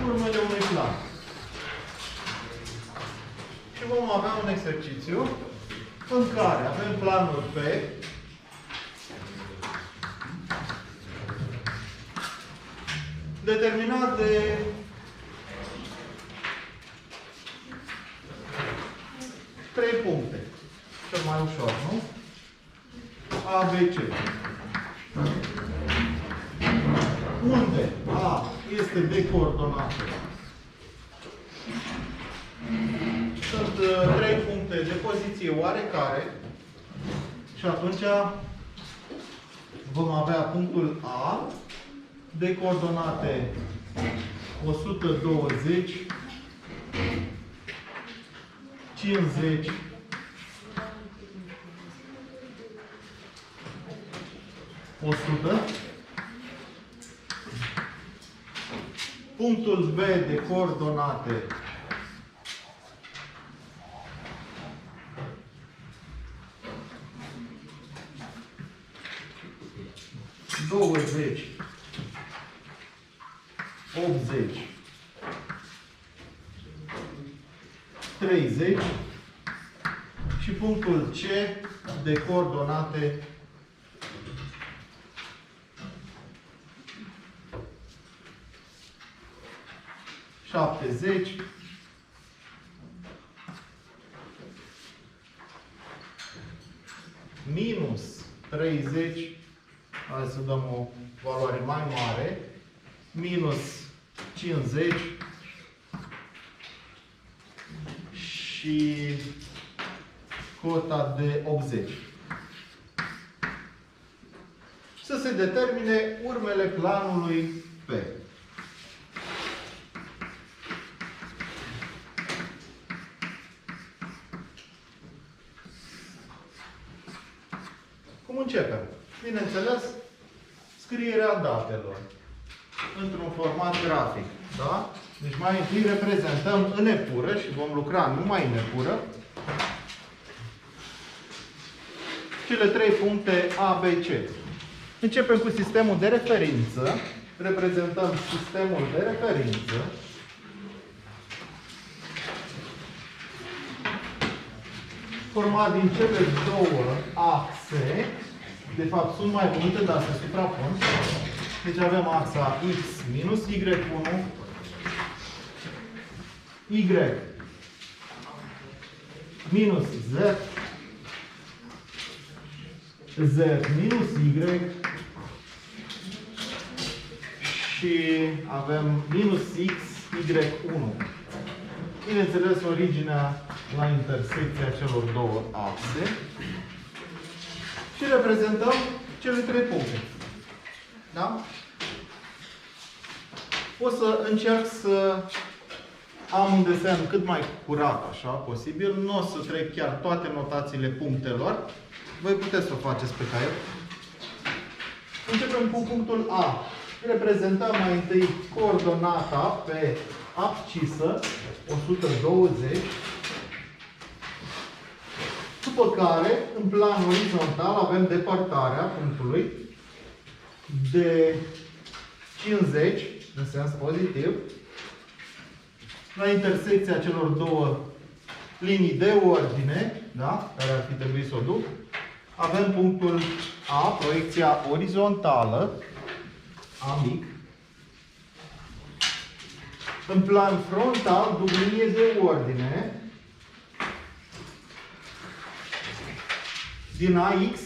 Urmele unui plan. Și vom avea un exercițiu în care avem planul P, determinat de trei puncte. Cel mai ușor, nu? A, B, C. Unde A este de coordonate. Sunt trei puncte de poziție oarecare și atunci vom avea punctul A de coordonate 120, 50, 100. Punctul B de coordonate 20, 80, 30 și punctul C de coordonate 70, minus 30, hai să dăm o valoare mai mare, minus 50 și cota de 80. Să se determine urmele planului P. Cum începem? Bineînțeles, scrierea datelor într-un format grafic. Da? Deci mai întâi reprezentăm în epură și vom lucra numai în epură cele trei puncte A, B, C. Începem cu sistemul de referință. Reprezentăm sistemul de referință. Format din cele două axe. De fapt, sunt mai multe, dar se suprapun. Deci avem axa X minus Y1, Y minus Z, Z minus Y și avem minus X, Y1. Bineînțeles, originea la intersecția celor două axe. Și reprezentăm cele trei puncte. Da? O să încerc să am un desen cât mai curat, așa, posibil. Nu o să trec chiar toate notațiile punctelor. Voi puteți să o faceți pe caiet. Începem cu punctul A. Reprezentăm mai întâi coordonata pe abscisă 120. După care, în plan orizontal, avem depărtarea punctului de 50, în sens pozitiv, la intersecția celor două linii de ordine, da? Care ar fi trebuit să o duc. Avem punctul A, proiecția orizontală, A mic. În plan frontal, duc linie de ordine din AX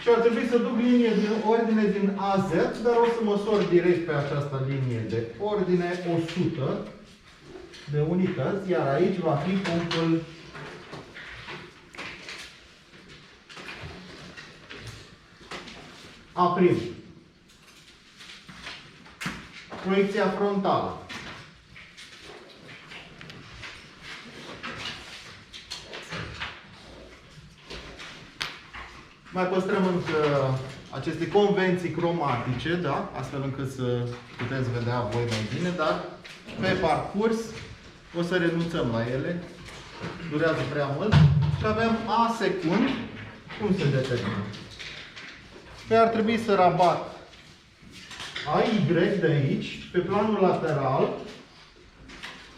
și ar trebui să duc linie de ordine din AZ, dar o să măsor direct pe această linie de ordine 100 de unități, iar aici va fi punctul A'. Proiecția frontală. Mai păstrăm încă aceste convenții cromatice, da? Astfel încât să puteți vedea voi mai bine, dar pe parcurs o să renunțăm la ele. Durează prea mult. Și avem A secund. Cum se determină? Păi ar trebui să rabat AY de aici, pe planul lateral,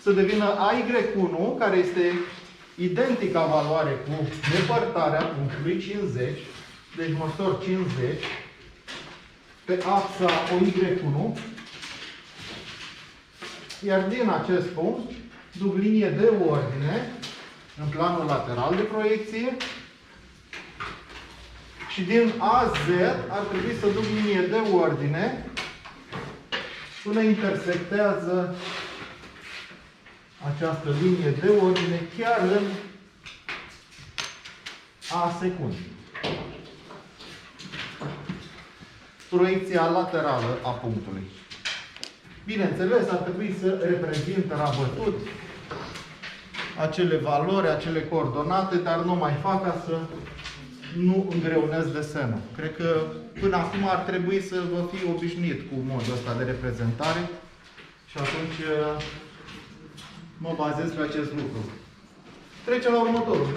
să devină AY1, care este identica valoare cu depărtarea punctului 50. Deci măsor 50 pe axa OY1. Iar din acest punct duc linie de ordine în planul lateral de proiecție. Și din AZ ar trebui să duc linie de ordine până intersectează această linie de ordine chiar în A secund. Proiecția laterală a punctului. Bineînțeles, ar trebui să reprezintă rabătut acele valori, acele coordonate, dar nu mai fac ca să nu îngreunez desenul. Cred că până acum ar trebui să vă fi obișnuit cu modul ăsta de reprezentare și atunci mă bazez pe acest lucru. Trecem la următorul, B.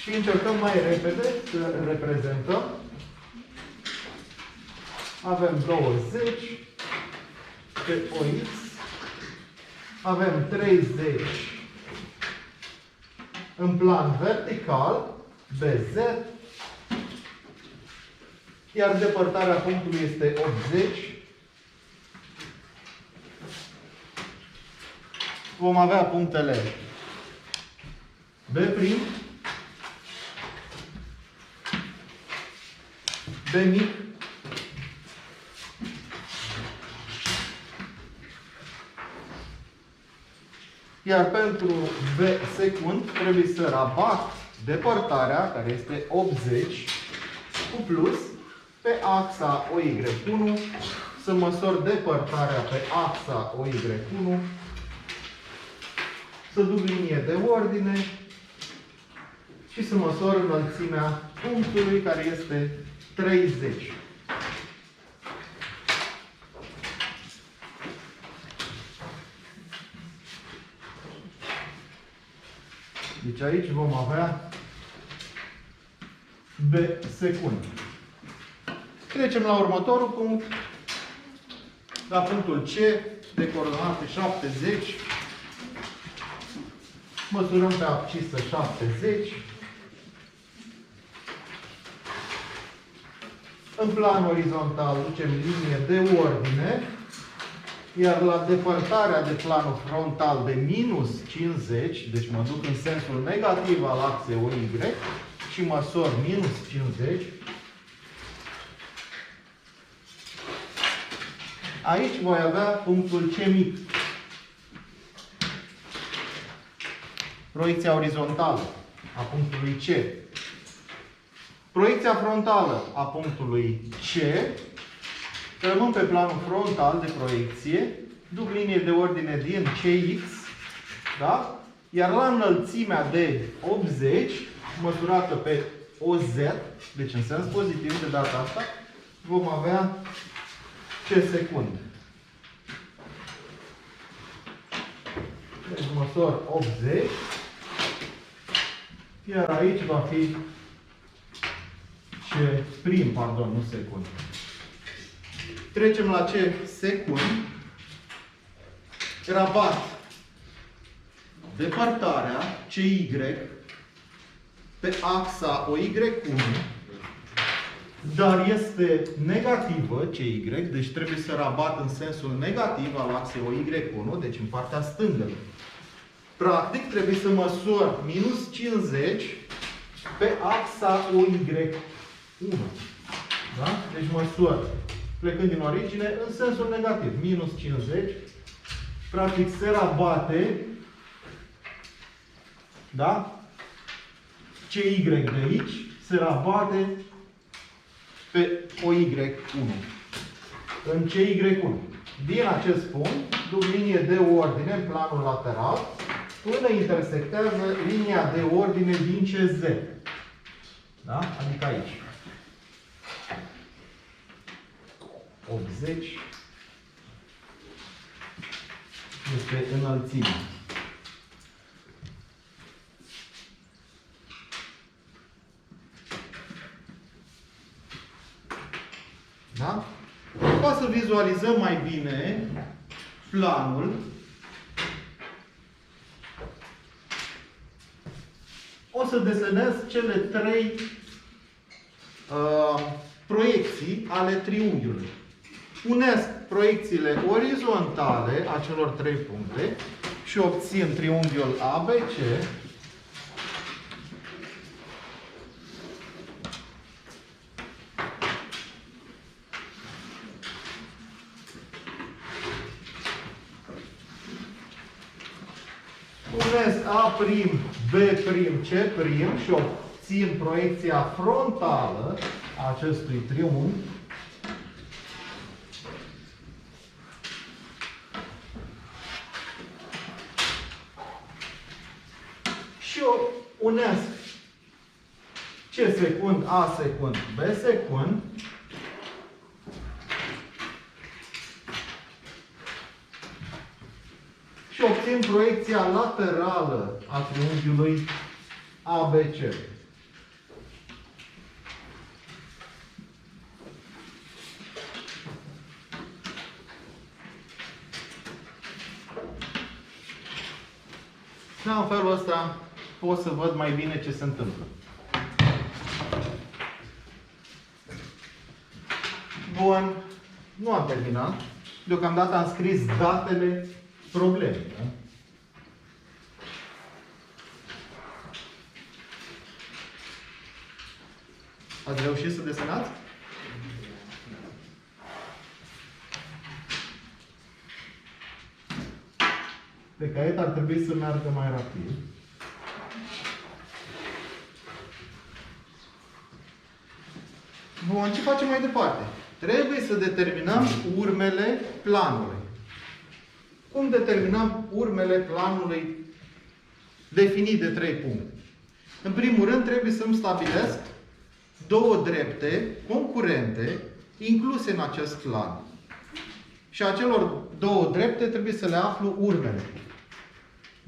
Și încercăm mai repede să reprezentăm. Avem 20 pe OX. Avem 30 în plan vertical, BZ. Iar depărtarea punctului este 80. Vom avea punctele B', B mic, iar pentru B secund trebuie să rabat depărtarea, care este 80, cu plus, pe axa OY1, să măsor depărtarea pe axa OY1, să duc linie de ordine și să măsor înălțimea punctului, care este 30. Deci aici vom avea B secund. Trecem la următorul punct, la punctul C, de coordonate 70. Măsurăm pe abscisă 70. În plan orizontal ducem linie de ordine, iar la depărtarea de planul frontal de minus 50, deci mă duc în sensul negativ al axei OY și măsor minus 50. Aici voi avea punctul C mic. Proiecția orizontală a punctului C. Proiecția frontală a punctului C. Rămân pe planul frontal de proiecție, duc linie de ordine din CX, da? Iar la înălțimea de 80, măsurată pe OZ, deci în sens pozitiv de data asta, vom avea C secund. Deci măsor 80, iar aici va fi C prim, pardon, nu secund. Trecem la C secund. Rabat depărtarea CY pe axa OY1, dar este negativă CY, deci trebuie să rabat în sensul negativ al axei OY1, deci în partea stângă. Practic trebuie să măsor minus 50 pe axa OY1. Da? Deci măsor plecând din origine în sensul negativ. Minus 50. Practic se rabate, da? CY de aici se rabate pe OY1. În CY1. Din acest punct, duc linie de ordine în planul lateral până intersectează linia de ordine din CZ. Da? Adică aici. 80 este înălțimea. Da? Ca să vizualizăm mai bine planul, o să desenez cele 3 proiecții ale triunghiului. Unesc proiecțiile orizontale a celor 3 puncte și obțin triunghiul ABC unesc A', B', C' și obțin proiecția frontală a acestui triunghi. Și unesc C secund, A secund, B secund. Și obțin proiecția laterală a triunghiului ABC. Da, în felul ăsta pot să văd mai bine ce se întâmplă. Bun. Nu am terminat. Deocamdată am scris datele problemei. Da? Ați reușit să desenați? Pe caiet ar trebui să meargă mai rapid. Bun, ce facem mai departe? Trebuie să determinăm urmele planului. Cum determinăm urmele planului definit de 3 puncte? În primul rând, trebuie să-mi stabilesc 2 drepte concurente incluse în acest plan. Și acelor 2 drepte trebuie să le aflu urmele.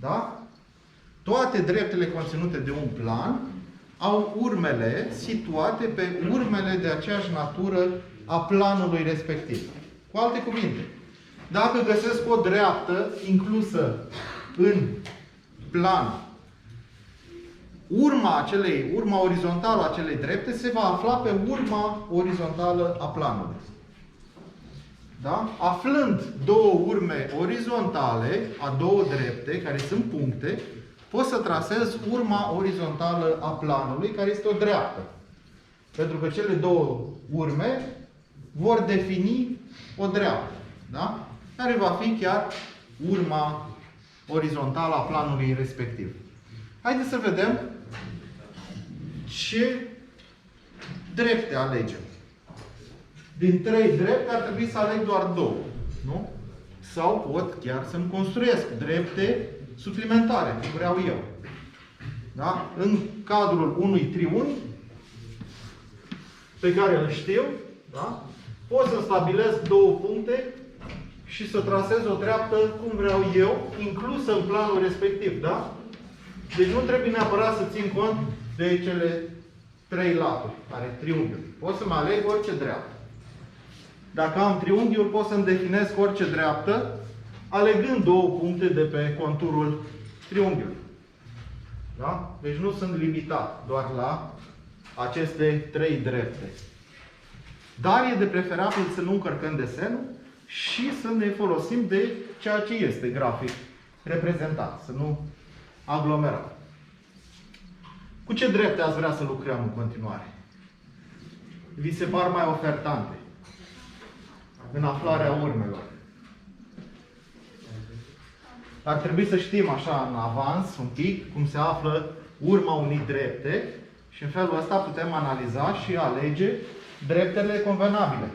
Da? Toate dreptele conținute de un plan au urmele situate pe urmele de aceeași natură a planului respectiv. Cu alte cuvinte, dacă găsesc o dreaptă inclusă în plan, urma orizontală a acelei drepte se va afla pe urma orizontală a planului. Da? Aflând 2 urme orizontale a 2 drepte, care sunt puncte, pot să trasez urma orizontală a planului, care este o dreaptă. Pentru că cele 2 urme vor defini o dreaptă. Da? Care va fi chiar urma orizontală a planului respectiv. Haideți să vedem ce drepte alegem. Din 3 drepte ar trebui să aleg doar 2. Nu? Sau pot chiar să-mi construiesc drepte suplimentare, cum vreau eu. Da? În cadrul unui triunghi pe care îl știu, da? Pot să stabilesc 2 puncte și să trasez o treaptă cum vreau eu, inclusă în planul respectiv. Da? Deci nu trebuie neapărat să țin cont de cele 3 laturi ale triunghiului. Pot să mă aleg orice dreaptă. Dacă am triunghiul, pot să-mi definesc orice dreaptă, alegând 2 puncte de pe conturul triunghiului. Da? Deci nu sunt limitat doar la aceste 3 drepte. Dar e de preferabil să nu încărcăm desenul și să ne folosim de ceea ce este grafic reprezentat, să nu aglomerăm. Cu ce drepte ați vrea să lucrăm în continuare? Vi se par mai ofertante în aflarea urmelor? Ar trebui să știm așa în avans un pic cum se află urma unei drepte și în felul ăsta putem analiza și alege dreptele convenabile.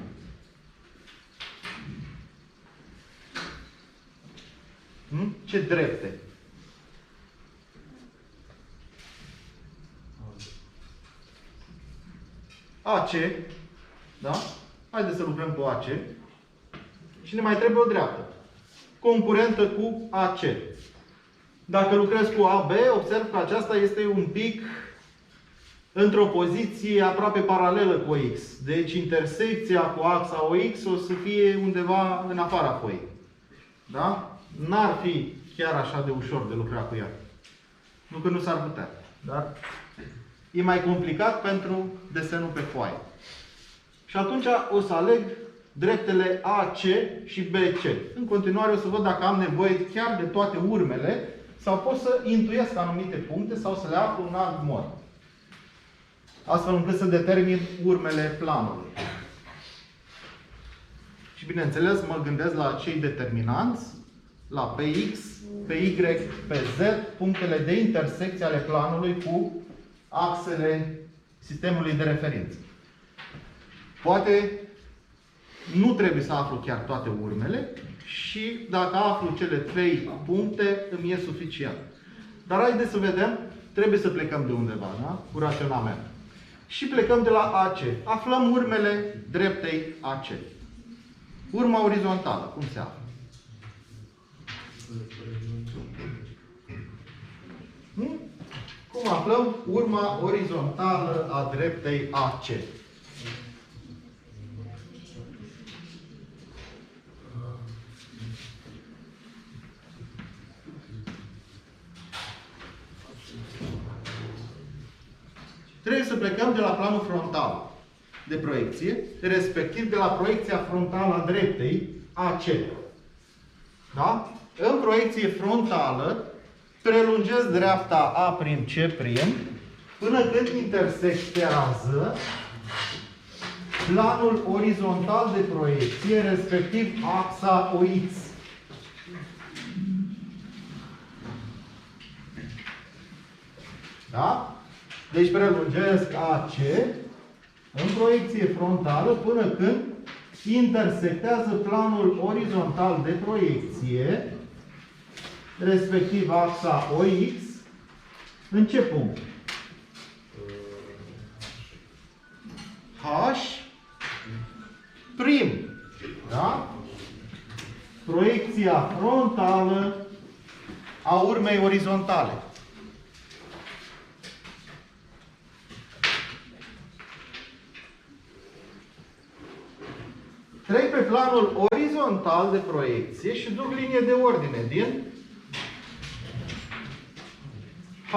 Ce drepte? AC, da? Haideți să lucrăm cu AC. și ne mai trebuie o dreaptă, concurentă cu AC. Dacă lucrez cu AB, observ că aceasta este un pic într-o poziție aproape paralelă cu OX. Deci intersecția cu axa OX o să fie undeva în afara foii. Da? N-ar fi chiar așa de ușor de lucrat cu ea. Nu că nu s-ar putea. Dar e mai complicat pentru desenul pe foaie. Și atunci o să aleg dreptele AC și BC. În continuare o să văd dacă am nevoie chiar de toate urmele sau pot să intuiesc anumite puncte sau să le aflu în alt mod. Astfel încât să determin urmele planului. Și bineînțeles mă gândesc la acei determinanți, la PX, PY, PZ, punctele de intersecție ale planului cu axele sistemului de referință. Poate nu trebuie să aflu chiar toate urmele și dacă aflu cele 3 puncte îmi e suficient. Dar haideți să vedem, trebuie să plecăm de undeva, da? Cu raționament. Și plecăm de la AC. Aflăm urmele dreptei AC. Urma orizontală, cum se află? Cum aflăm urma orizontală a dreptei AC? Trebuie să plecăm de la planul frontal de proiecție, respectiv de la proiecția frontală a dreptei AC. Da? În proiecție frontală, prelungesc dreapta A' C' până când intersectează planul orizontal de proiecție, respectiv axa OX. Da? Deci prelungesc AC în proiecție frontală până când intersectează planul orizontal de proiecție, respectiv axa OX, în ce punct? H'. Da? Proiecția frontală a urmei orizontale. Trec pe planul orizontal de proiecție și duc linie de ordine din H.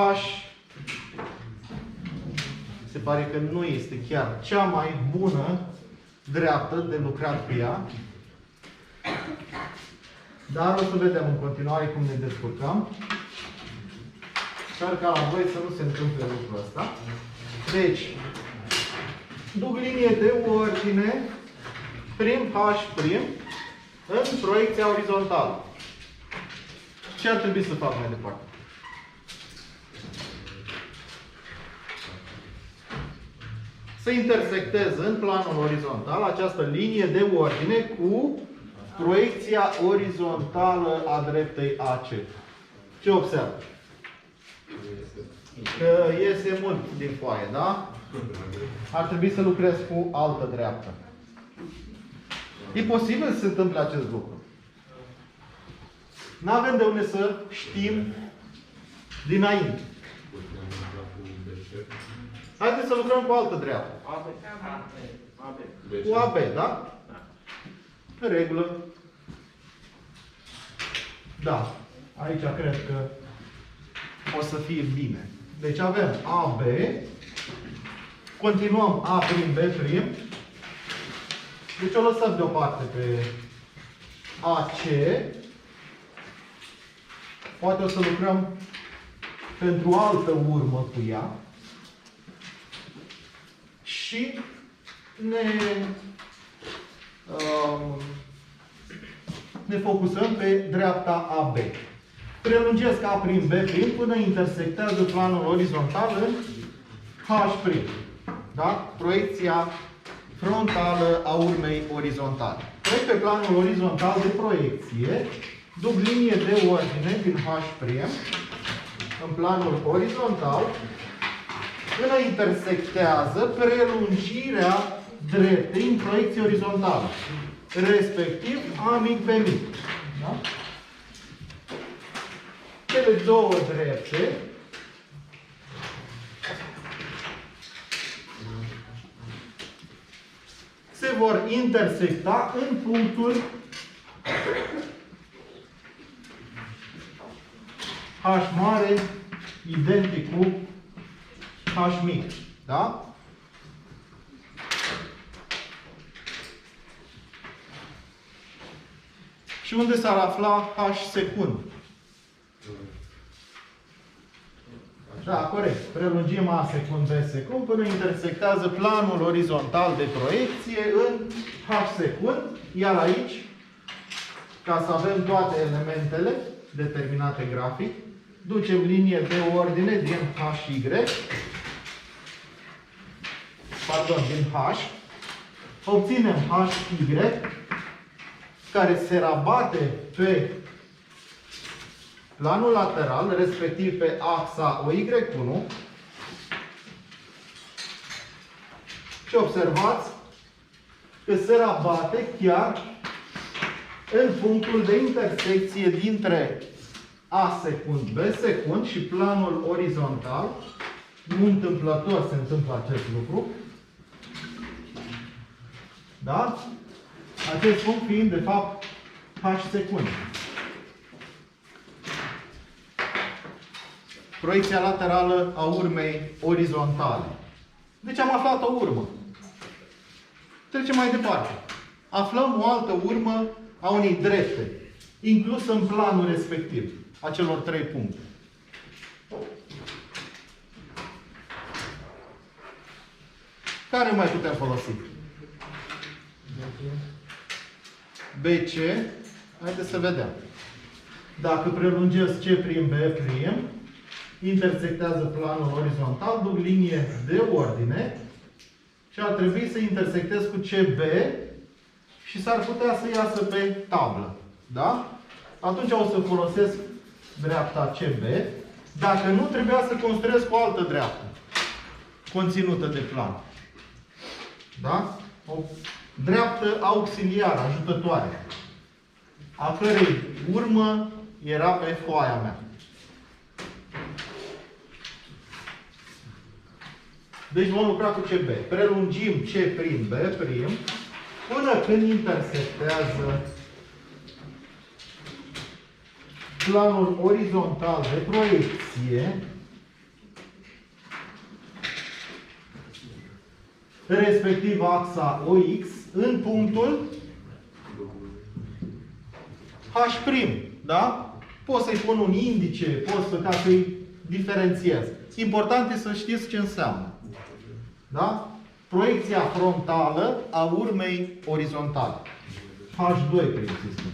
Se pare că nu este chiar cea mai bună dreaptă de lucrat cu ea. Dar o să vedem în continuare cum ne descurcăm. Sper ca la voi să nu se întâmple lucrul ăsta. Deci, duc linie de ordine prim H' în proiecția orizontală. Ce ar trebui să fac mai departe? Să intersectez în planul orizontal această linie de ordine cu proiecția orizontală a dreptei AC. Ce observ? Că iese mult din foaie, da? Ar trebui să lucrez cu altă dreaptă. E posibil să se întâmple acest lucru. Nu avem de unde să știm dinainte. Haideți să lucrăm cu altă dreaptă. Cu AB, da? În regulă. Da. Aici cred că o să fie bine. Deci avem AB. Continuăm A', B'. Deci o lăsăm deoparte pe AC. Poate o să lucrăm pentru altă urmă cu ea. Și ne focusăm pe dreapta AB. Prelungesc A'B' până intersectează planul orizontal în H'. Da? Proiecția frontală a urmei orizontale. Trec pe planul orizontal de proiecție, duc linie de ordine din H' în planul orizontal, până intersectează prelungirea dreptei în proiecție orizontală. respectiv A mic B mic. Da? Cele două drepte se vor intersecta în punctul H mare identic cu H mic. Da? Și unde s-ar afla H secund? Da, corect. Prelungim A secund, B secund până intersectează planul orizontal de proiecție în H secund. Iar aici, ca să avem toate elementele determinate grafic, ducem linie de ordine din HY, din H, obținem HY, care se rabate pe planul lateral, respectiv pe axa OY1. Și observați că se rabate chiar în punctul de intersecție dintre A secund, B secund și planul orizontal. Nu întâmplător se întâmplă acest lucru. Da? Acest punct fiind, de fapt, H secund. Proiecția laterală a urmei orizontale. Deci am aflat o urmă. Trecem mai departe. Aflăm o altă urmă a unei drepte, inclusă în planul respectiv, a celor 3 puncte. Care mai putem folosi? BC. Haideți să vedem. Dacă prelungesc C', B', intersectează planul orizontal, duc linie de ordine și ar trebui să intersectez cu CB și s-ar putea să iasă pe tablă. Da? Atunci o să folosesc dreapta CB. Dacă nu, trebuia să construiesc o altă dreaptă conținută de plan. Da? O dreaptă auxiliară, ajutătoare, a cărei urmă era pe foaia mea. Deci vom lucra cu CB. Prelungim C', B' până când intersectează planul orizontal de proiecție, respectiv axa OX, în punctul H'. Da? Pot să-i pun un indice, pot ca să-i diferențiez. Important este să știți ce înseamnă. Da? Proiecția frontală a urmei orizontale. H2 sistem.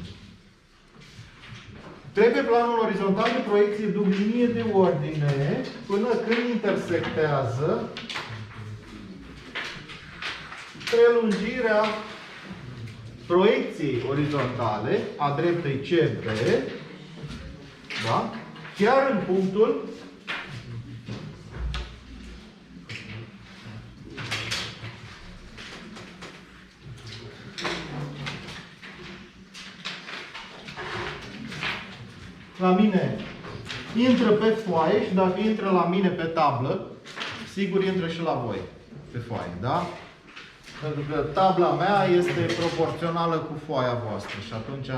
Trebuie planul orizontal de proiecție duc linie de ordine până când intersectează prelungirea proiecției orizontale a dreptei CB, da? Chiar în punctul la mine intră pe foaie și dacă intră la mine pe tablă, sigur intră și la voi pe foaie, da? Pentru că tabla mea este proporțională cu foaia voastră și atunci,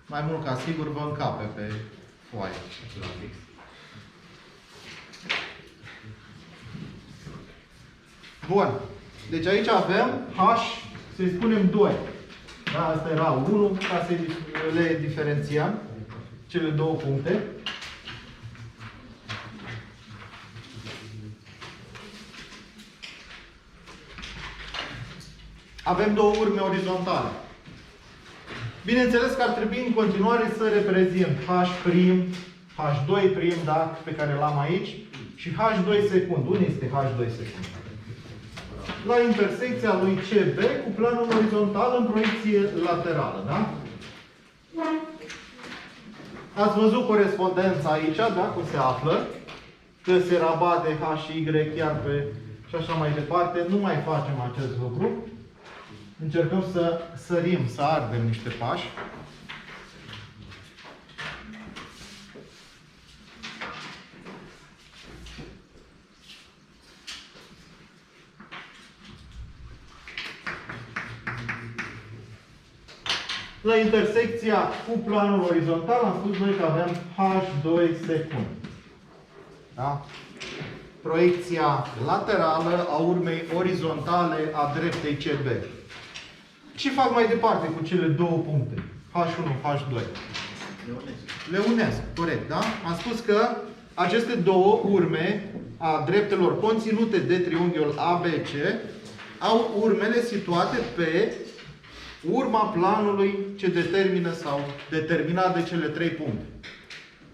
mai mult ca sigur, vă încape pe foaie. Bun. Deci aici avem H, să-i spunem 2. Da? Asta era 1, ca să le diferențiam cele două puncte. Avem două urme orizontale. Bineînțeles că ar trebui în continuare să reprezint H', H2', da, pe care l-am aici, și H2 secund. Unde este H2 secund? La intersecția lui CB cu planul orizontal în proiecție laterală, da? Ați văzut corespondența aici, da, cum se află, că se rabate H, Y chiar pe și așa mai departe. Nu mai facem acest lucru. încercăm să sărim, să ardem niște pași. La intersecția cu planul orizontal am spus noi că avem H2 secund. Da? Proiecția laterală a urmei orizontale a dreptei CB. Ce fac mai departe cu cele două puncte? H1, H2. Le unesc, corect, da? Am spus că aceste două urme a dreptelor conținute de triunghiul ABC au urmele situate pe urma planului ce determină sau determinat de cele trei puncte.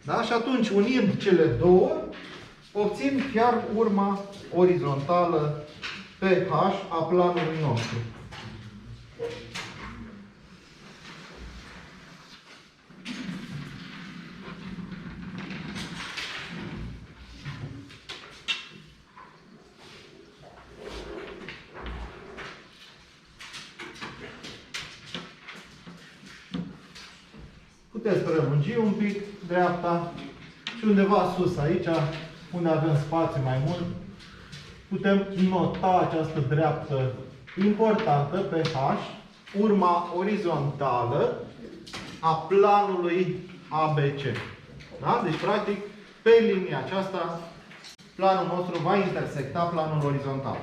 Da? Și atunci, unind cele două, obțin chiar urma orizontală pe H a planului nostru. Puteți prelungi un pic dreapta și undeva sus aici, unde avem spațiu mai mult, putem nota această dreaptă importantă pe H, urma orizontală a planului ABC. Da? Deci, practic, pe linia aceasta, planul nostru va intersecta planul orizontal.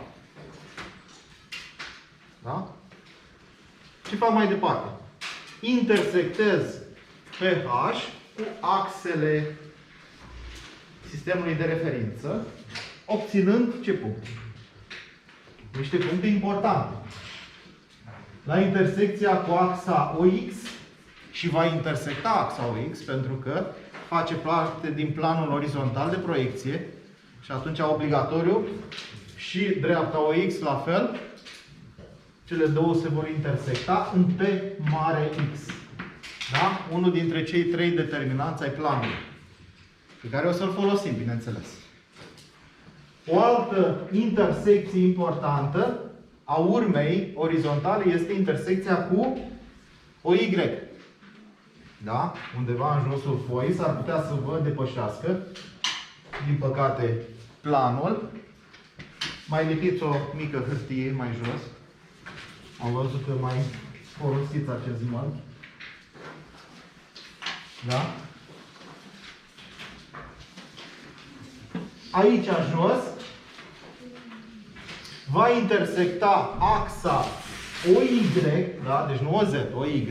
Da? Ce fac mai departe? Intersectez pe H cu axele sistemului de referință, obținând ce puncte? Niște puncte importante. La intersecția cu axa OX, și va intersecta axa OX, pentru că face parte din planul orizontal de proiecție, și atunci obligatoriu și dreapta OX la fel, cele două se vor intersecta în P mare X. Da? Unul dintre cei trei determinanți ai planului, pe care o să-l folosim, bineînțeles. O altă intersecție importantă a urmei orizontale este intersecția cu o Y. Da? Undeva în josul foii s-ar putea să vă depășească, din păcate, planul. Mai lipiți o mică hârtie mai jos. Am văzut că mai folosiți acest mod. Da? Aici jos va intersecta axa OY, da? Deci nu OZ, OY,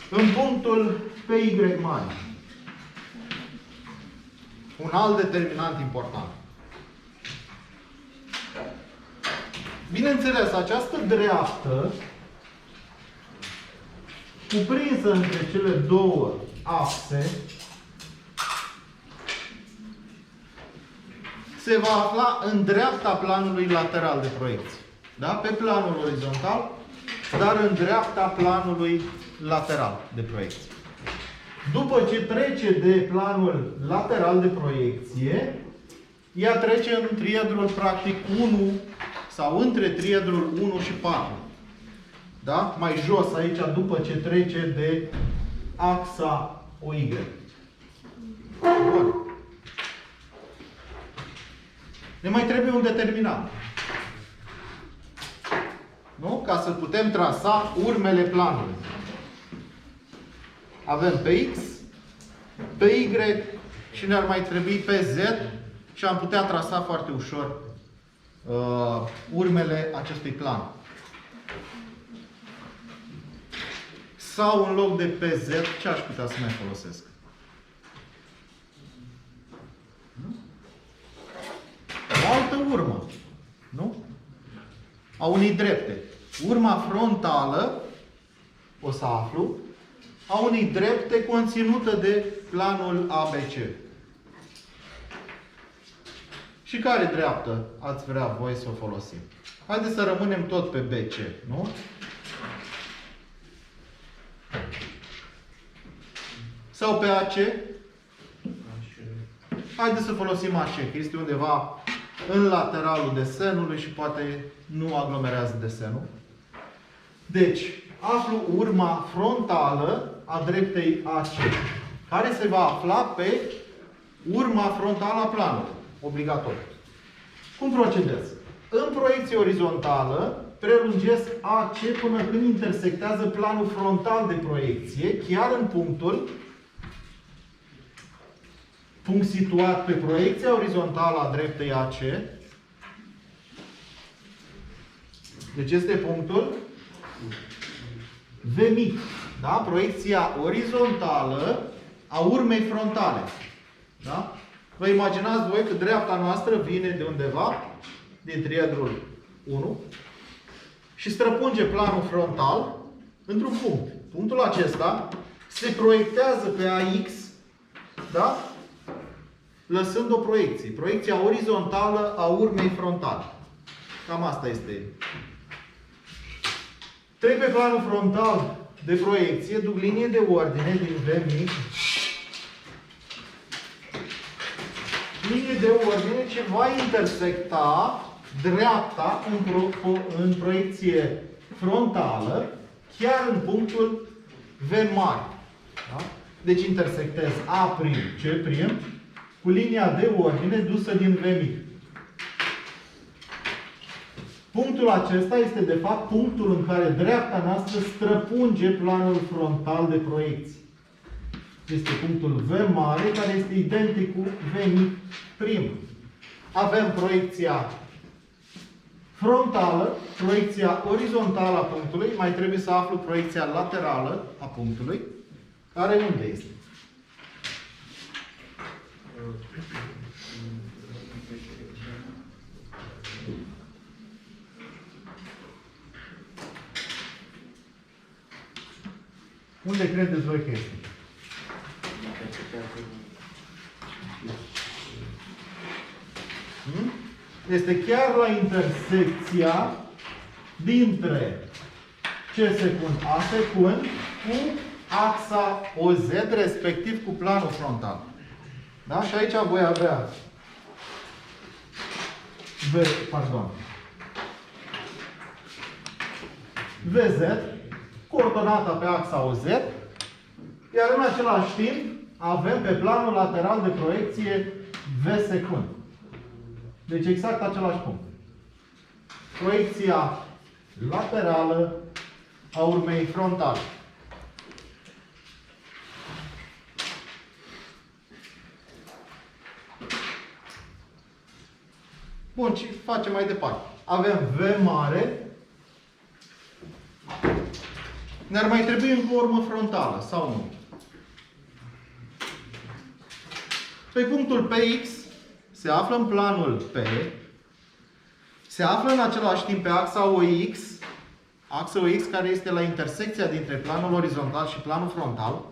în punctul PY mare. Un alt determinant important. Bineînțeles, această dreaptă cuprinsă între cele două axe se va afla în dreapta planului lateral de proiecție. Da? Pe planul orizontal, dar în dreapta planului lateral de proiecție. După ce trece de planul lateral de proiecție, ea trece în triedrul practic 1 sau între triedrul 1 și 4. Da? Mai jos aici, după ce trece de axa OY. Bun. Ne mai trebuie un determinant. Nu? Ca să putem trasa urmele planului. Avem pe X, pe Y și ne-ar mai trebui pe Z și am putea trasa foarte ușor urmele acestui plan. Sau în loc de pe Z, ce aș putea să mai folosesc? O altă urmă. Nu? A unei drepte. Urma frontală, o să aflu, a unei drepte conținută de planul ABC. Și care dreaptă ați vrea voi să o folosim? Haideți să rămânem tot pe BC, nu? Sau pe AC? Haideți să folosim AC, că este undeva în lateralul desenului și poate nu aglomerează desenul. Deci, aflu urma frontală a dreptei AC, care se va afla pe urma frontală a planului. Obligatoriu. Cum procedez? În proiecție orizontală, prelungesc AC până când intersectează planul frontal de proiecție, chiar în punct situat pe proiecția orizontală a dreptei AC. Deci este punctul V mic. Da? Proiecția orizontală a urmei frontale. Da? Vă imaginați voi că dreapta noastră vine de undeva din triedrul 1 și străpunge planul frontal într-un punct. Punctul acesta se proiectează pe AX, da? Lăsând o proiecție. Proiecția orizontală a urmei frontale. Cam asta este. Trec pe planul frontal de proiecție, duc linie de ordine din V mic. Linie de ordine ce va intersecta dreapta în proiecție frontală, chiar în punctul V mare. Da? Deci intersectez A', C' cu linia de ordine dusă din V mic. Punctul acesta este de fapt punctul în care dreapta noastră străpunge planul frontal de proiecție. Este punctul V mare, care este identic cu V mic prim. Avem proiecția frontală, proiecția orizontală a punctului, mai trebuie să aflu proiecția laterală a punctului, care unde este? Unde credeți voi că este? Este chiar la intersecția dintre C secund A secund cu axa OZ, respectiv cu planul frontal. Da? Și aici voi avea VZ, coordonata pe axa OZ, iar în același timp avem pe planul lateral de proiecție V secund. Deci exact același punct. Proiecția laterală a urmei frontale. Bun, și facem mai departe. Avem V mare. Ne-ar mai trebui încă o urmă frontală, sau nu? Pe punctul PX se află în planul P, se află în același timp pe axa OX, axa OX care este la intersecția dintre planul orizontal și planul frontal.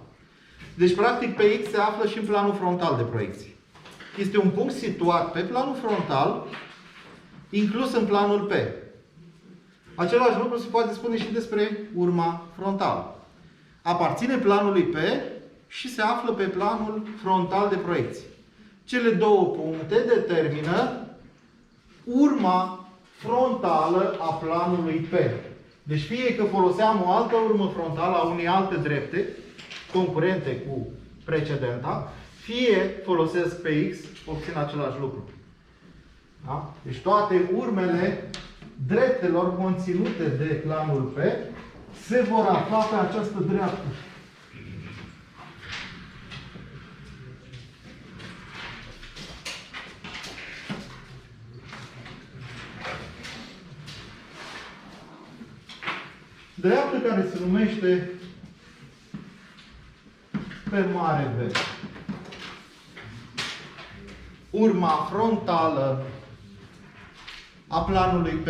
Deci, practic, PX se află și în planul frontal de proiecție. Este un punct situat pe planul frontal, inclus în planul P. Același lucru se poate spune și despre urma frontală. Aparține planului P și se află pe planul frontal de proiecție. Cele două puncte determină urma frontală a planului P. Deci fie că foloseam o altă urmă frontală a unei alte drepte, concurente cu precedenta, fie folosesc pe X, obțin același lucru. Da? Deci toate urmele dreptelor conținute de planul P se vor afla pe această dreaptă. Dreaptă care se numește P mare V. Urma frontală a planului P.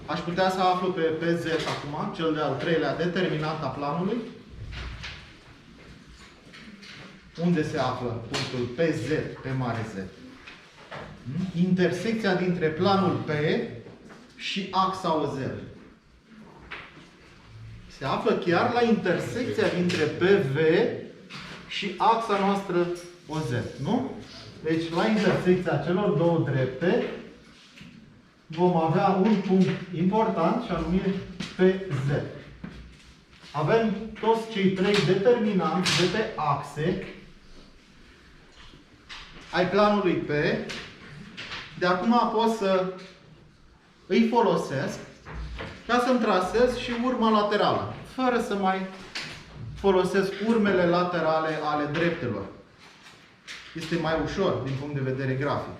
Aș putea să aflu pe PZ acum, cel de-al treilea determinant a planului. Unde se află punctul PZ, P mare Z? Intersecția dintre planul P și axa OZ. Se află chiar la intersecția dintre PV și axa noastră OZ, nu? Deci, la intersecția celor două drepte, vom avea un punct important și anume pe Z. Avem toți cei trei determinanți de pe axe ai planului P. De acum pot să îi folosesc ca să-mi trasez și urma laterală, fără să mai folosesc urmele laterale ale dreptelor. Este mai ușor din punct de vedere grafic.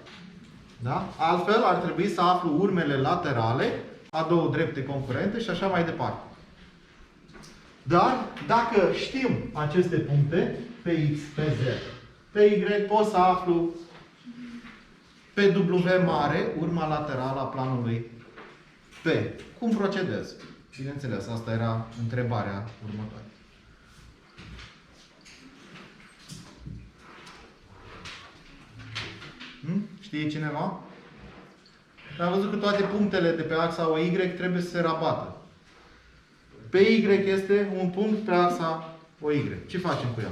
Da? Altfel ar trebui să aflu urmele laterale a două drepte concurente și așa mai departe. Dar dacă știm aceste puncte, pe X, pe Z, pe Y, pot să aflu pe W mare urma laterală a planului P. Cum procedez? Bineînțeles, asta era întrebarea următoare. Știe cineva? Am văzut că toate punctele de pe axa OY trebuie să se rabată. Pe Y este un punct pe axa OY. Ce facem cu el?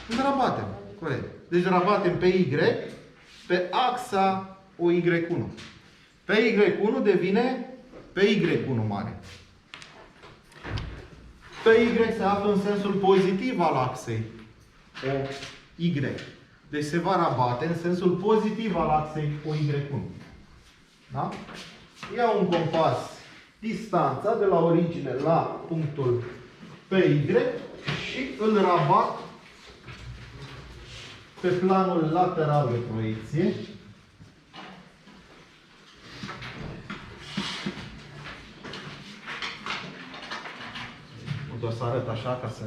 Îl rabatem. Corect. Deci rabatem pe Y pe axa OY1. Pe Y1 devine pe Y1 mare. Pe Y se află în sensul pozitiv al axei OY. Deci se va rabate în sensul pozitiv al axei OY1. Da? Iau un compas distanța de la origine la punctul PY și îl rabat pe planul lateral de proiecție. O să arăt așa ca să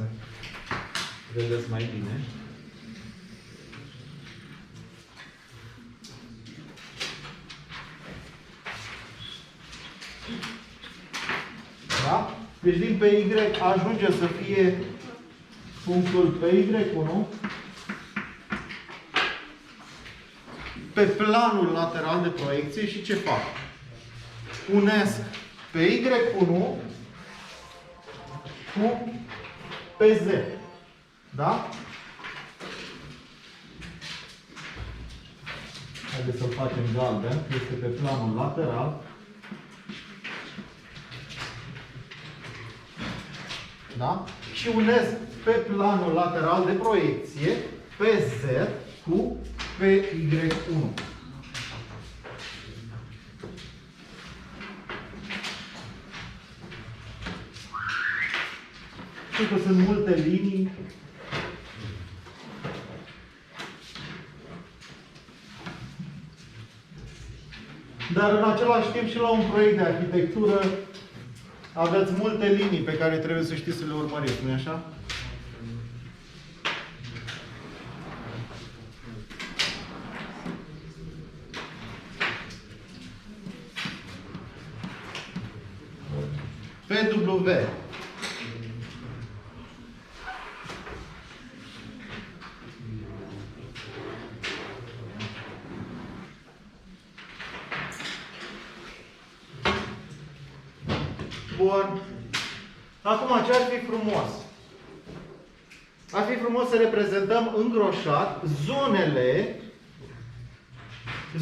vedeți mai bine. Da? Deci din PY ajunge să fie punctul PY1 pe planul lateral de proiecție și ce fac? Unesc PY1 cu PZ. Da? Haideți să-l facem galben. Este pe planul lateral. Da? Și unesc pe planul lateral de proiecție PZ cu PY1. Știu că sunt multe linii. Dar în același timp și la un proiect de arhitectură aveți multe linii pe care trebuie să știți să le urmăriți, nu-i așa? PW Bun. Acum, ce ar fi frumos? Ar fi frumos să reprezentăm îngroșat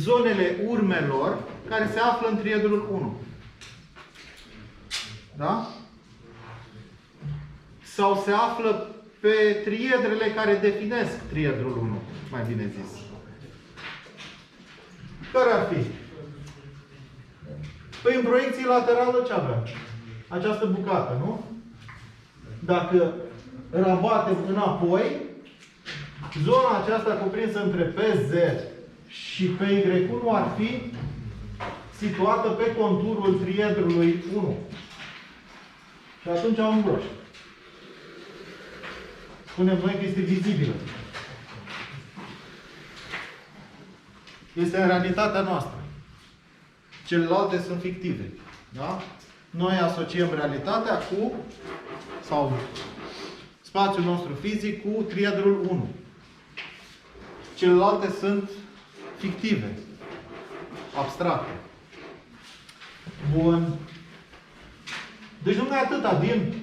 zonele urmelor care se află în triedrul 1. Da? Sau se află pe triedrele care definesc triedrul 1, mai bine zis. Care ar fi? Păi în proiecție laterală ce avem? Această bucată, nu? Dacă rabatem înapoi, zona aceasta cuprinsă între PZ și PY1 ar fi situată pe conturul triedrului 1. Și atunci am un groș. Spunem noi că este vizibilă. Este în realitatea noastră. Celelalte sunt fictive. Da? Noi asociem realitatea cu, sau spațiul nostru fizic cu triedrul 1. Celelalte sunt fictive, abstracte. Bun. Deci numai atâta din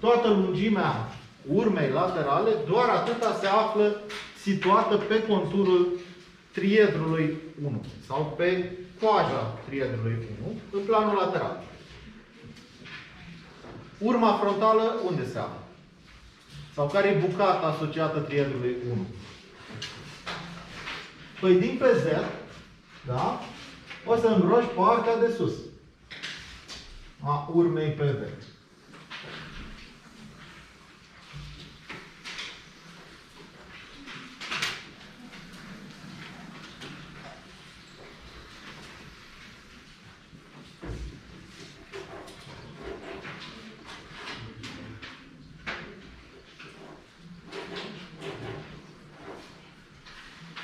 toată lungimea urmei laterale, doar atâta se află situată pe conturul triedrului 1 sau pe coaja triedrului 1 în planul lateral. Urma frontală unde se află? Sau care e bucata asociată triedrului 1? Păi din pe Z, da? O să îngroși partea de sus a urmei pe V.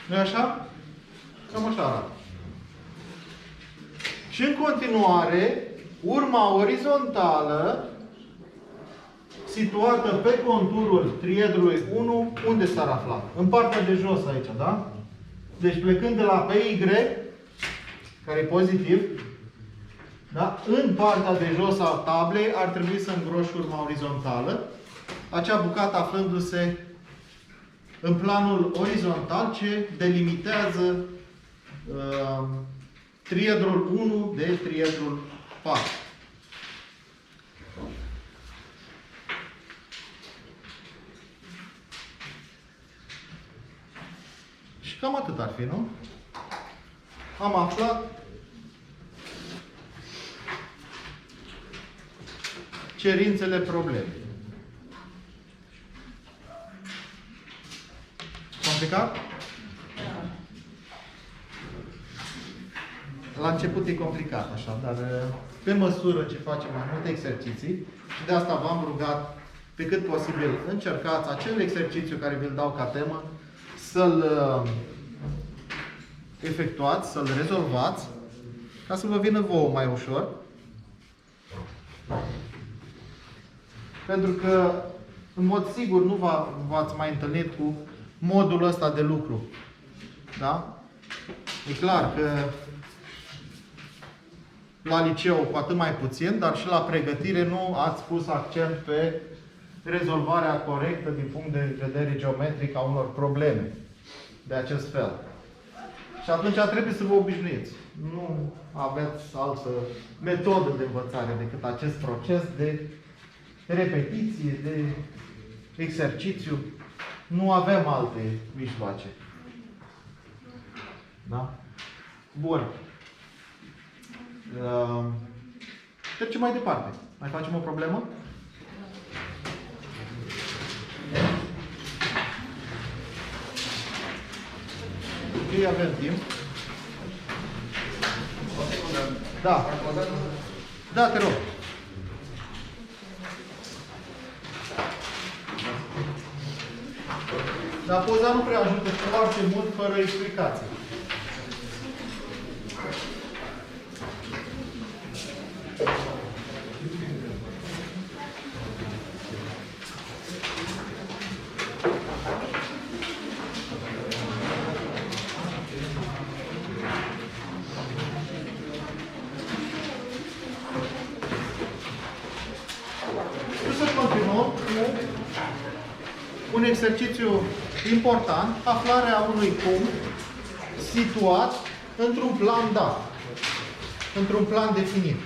Nu-i așa? Cam așa arată. Și în continuare, urma orizontală, situată pe conturul triedrului 1, unde s-ar afla? În partea de jos aici, da? Deci plecând de la PY, care e pozitiv, da? În partea de jos a tablei ar trebui să îngroși urma orizontală, acea bucată aflându-se în planul orizontal ce delimitează triedrul 1 de triedrul 4. Și cam atât ar fi, nu? Am aflat cerințele problemei. Complicat? La început e complicat, așa, dar pe măsură ce facem mai multe exerciții, și de asta v-am rugat, pe cât posibil, încercați acel exercițiu care vi-l dau ca temă, să-l efectuați, să-l rezolvați, ca să vă vină vouă mai ușor. Pentru că, în mod sigur, nu v-ați mai întâlnit cu modul ăsta de lucru. Da? E clar că la liceu cu atât mai puțin, dar și la pregătire nu ați pus accent pe rezolvarea corectă din punct de vedere geometric a unor probleme de acest fel. Și atunci trebuie să vă obișnuiți. Nu aveți altă metodă de învățare decât acest proces de repetiție, de exercițiu. Nu avem alte mijloace. Da? Bun. Trecem mai departe. Mai facem o problemă? Ok, avem timp. Da. Da, te rog. Dar poza nu prea ajută foarte mult fără explicații. Să continuăm cu un exercițiu important, aflarea unui punct situat într-un plan dat, într-un plan definit.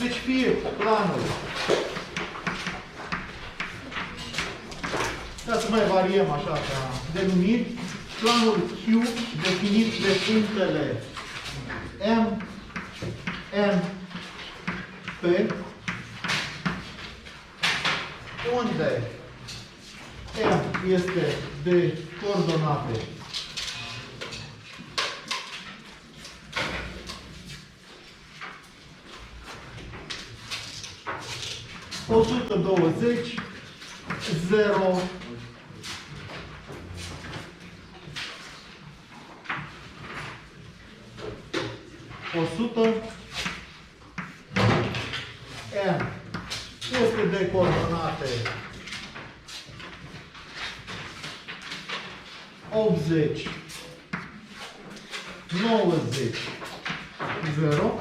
Deci fie planul, ca să mai variem așa ca denumit, planul Q definit de punctele M, N, P, unde M este de coordonate 120, 0, 100, N este de coordonate 80, 90, 0,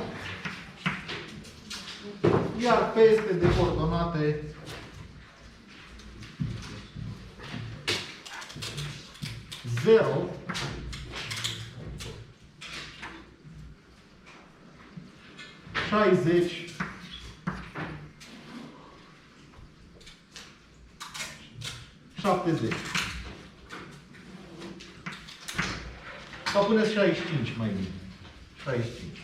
iar P este de coordonate 0, 60, 70. Sau puneți 65 mai bine. 65.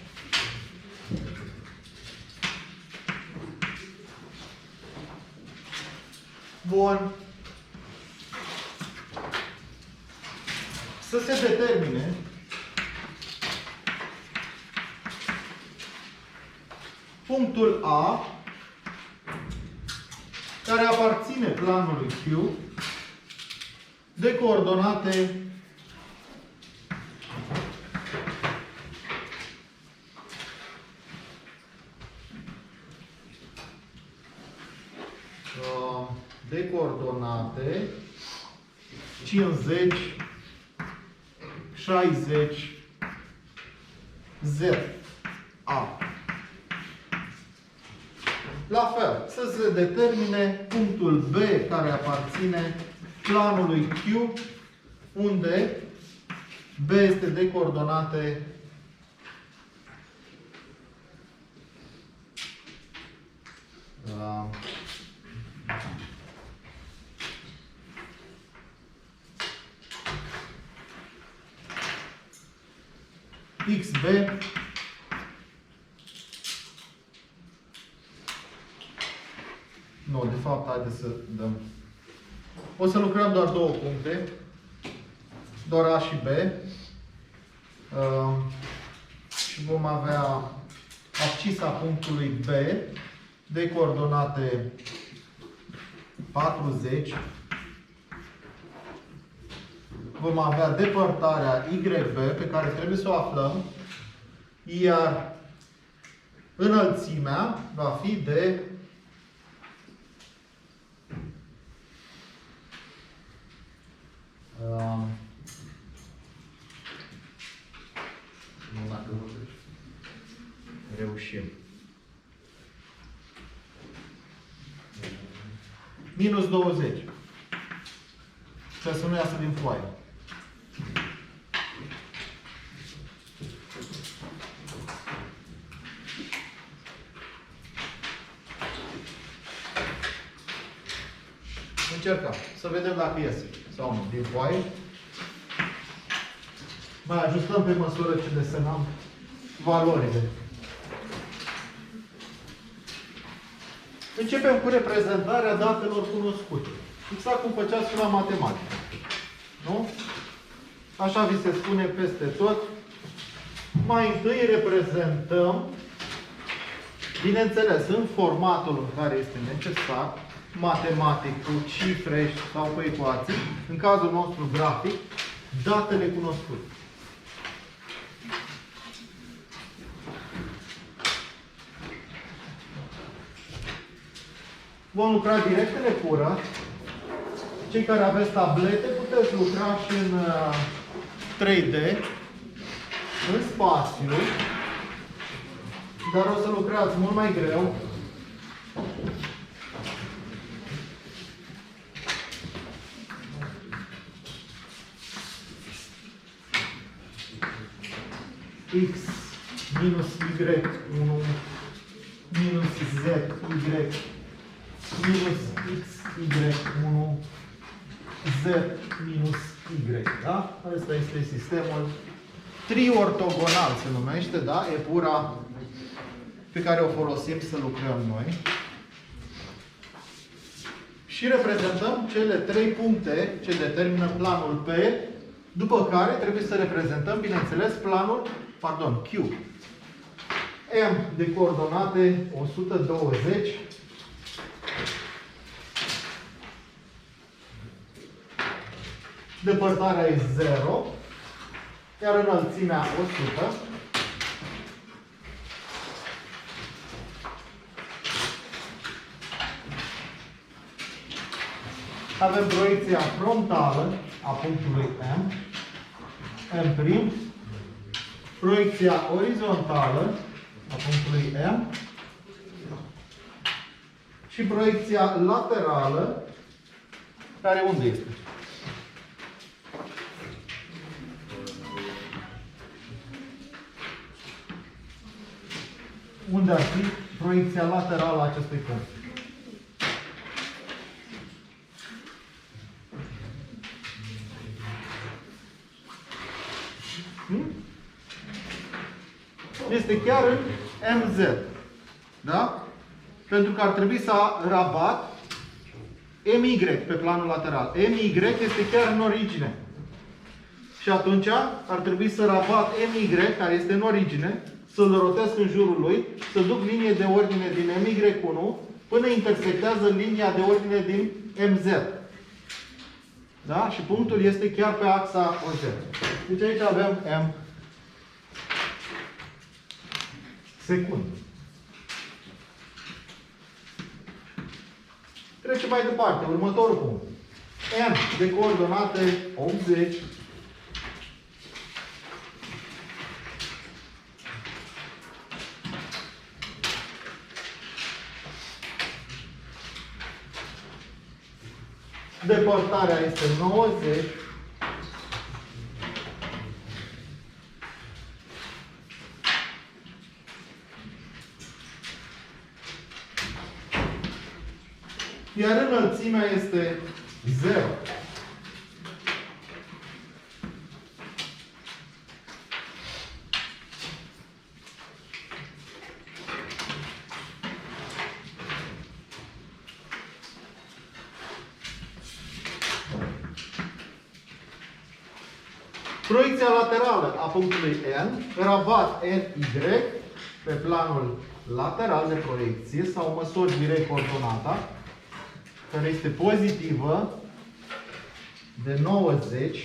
Bun. Să se determine punctul A care aparține planului Q de coordonate de coordonate 50, 60, Z, A. La fel, să se determine punctul B care aparține planului Q, unde B este de coordonate XB nu, de fapt, haideți să dăm. O să lucrăm doar două puncte, doar A și B. Și vom avea abscisa punctului B de coordonate 40. Vom avea depărtarea YB pe care trebuie să o aflăm, iar înălțimea va fi de nu dacă reușim. Minus 20. Trebuie să nu iasă din foaie. Încercăm să vedem dacă iese sau nu din foaie. Mai ajustăm pe măsură ce desenăm valorile. Începem cu reprezentarea datelor cunoscute. Exact cum făceați și la matematică. Nu? Așa vi se spune peste tot. Mai întâi reprezentăm, bineînțeles, în formatul în care este necesar, matematic, cu cifre sau cu ecuații, în cazul nostru grafic, datele cunoscute. Vom lucra direct în ecură. Cei care aveți tablete puteți lucra și în 3D, în spațiu, dar o să lucrați mult mai greu. X minus Y1 minus ZY minus XY1 Z minus Y. Da? Asta este sistemul triortogonal, se numește, da? Epura pe care o folosim să lucrăm noi. Și reprezentăm cele 3 puncte ce determină planul P, după care trebuie să reprezentăm, bineînțeles, planul, Q. M de coordonate 120. Depărtarea e 0, iar înălțimea 100. Avem proiecția frontală a punctului M, M', proiecția orizontală a punctului M și proiecția laterală, care unde este? unde ar fi proiecția laterală a acestui punct. Este chiar în MZ. Da? Pentru că ar trebui să rabat MY pe planul lateral. MY este chiar în origine. Și atunci ar trebui să rabat MY, care este în origine, să-l rotesc în jurul lui, să duc linie de ordine din MY1 până intersectează linia de ordine din MZ. Da? Și punctul este chiar pe axa OZ. Deci aici avem M secund. Trecem mai departe. Următorul punct. M de coordonate 80. Depărtarea este 90. Iar înălțimea este 0. Proiecția laterală a punctului N, rabat NY pe planul lateral de proiecție sau măsori direct coordonata, care este pozitivă de 90,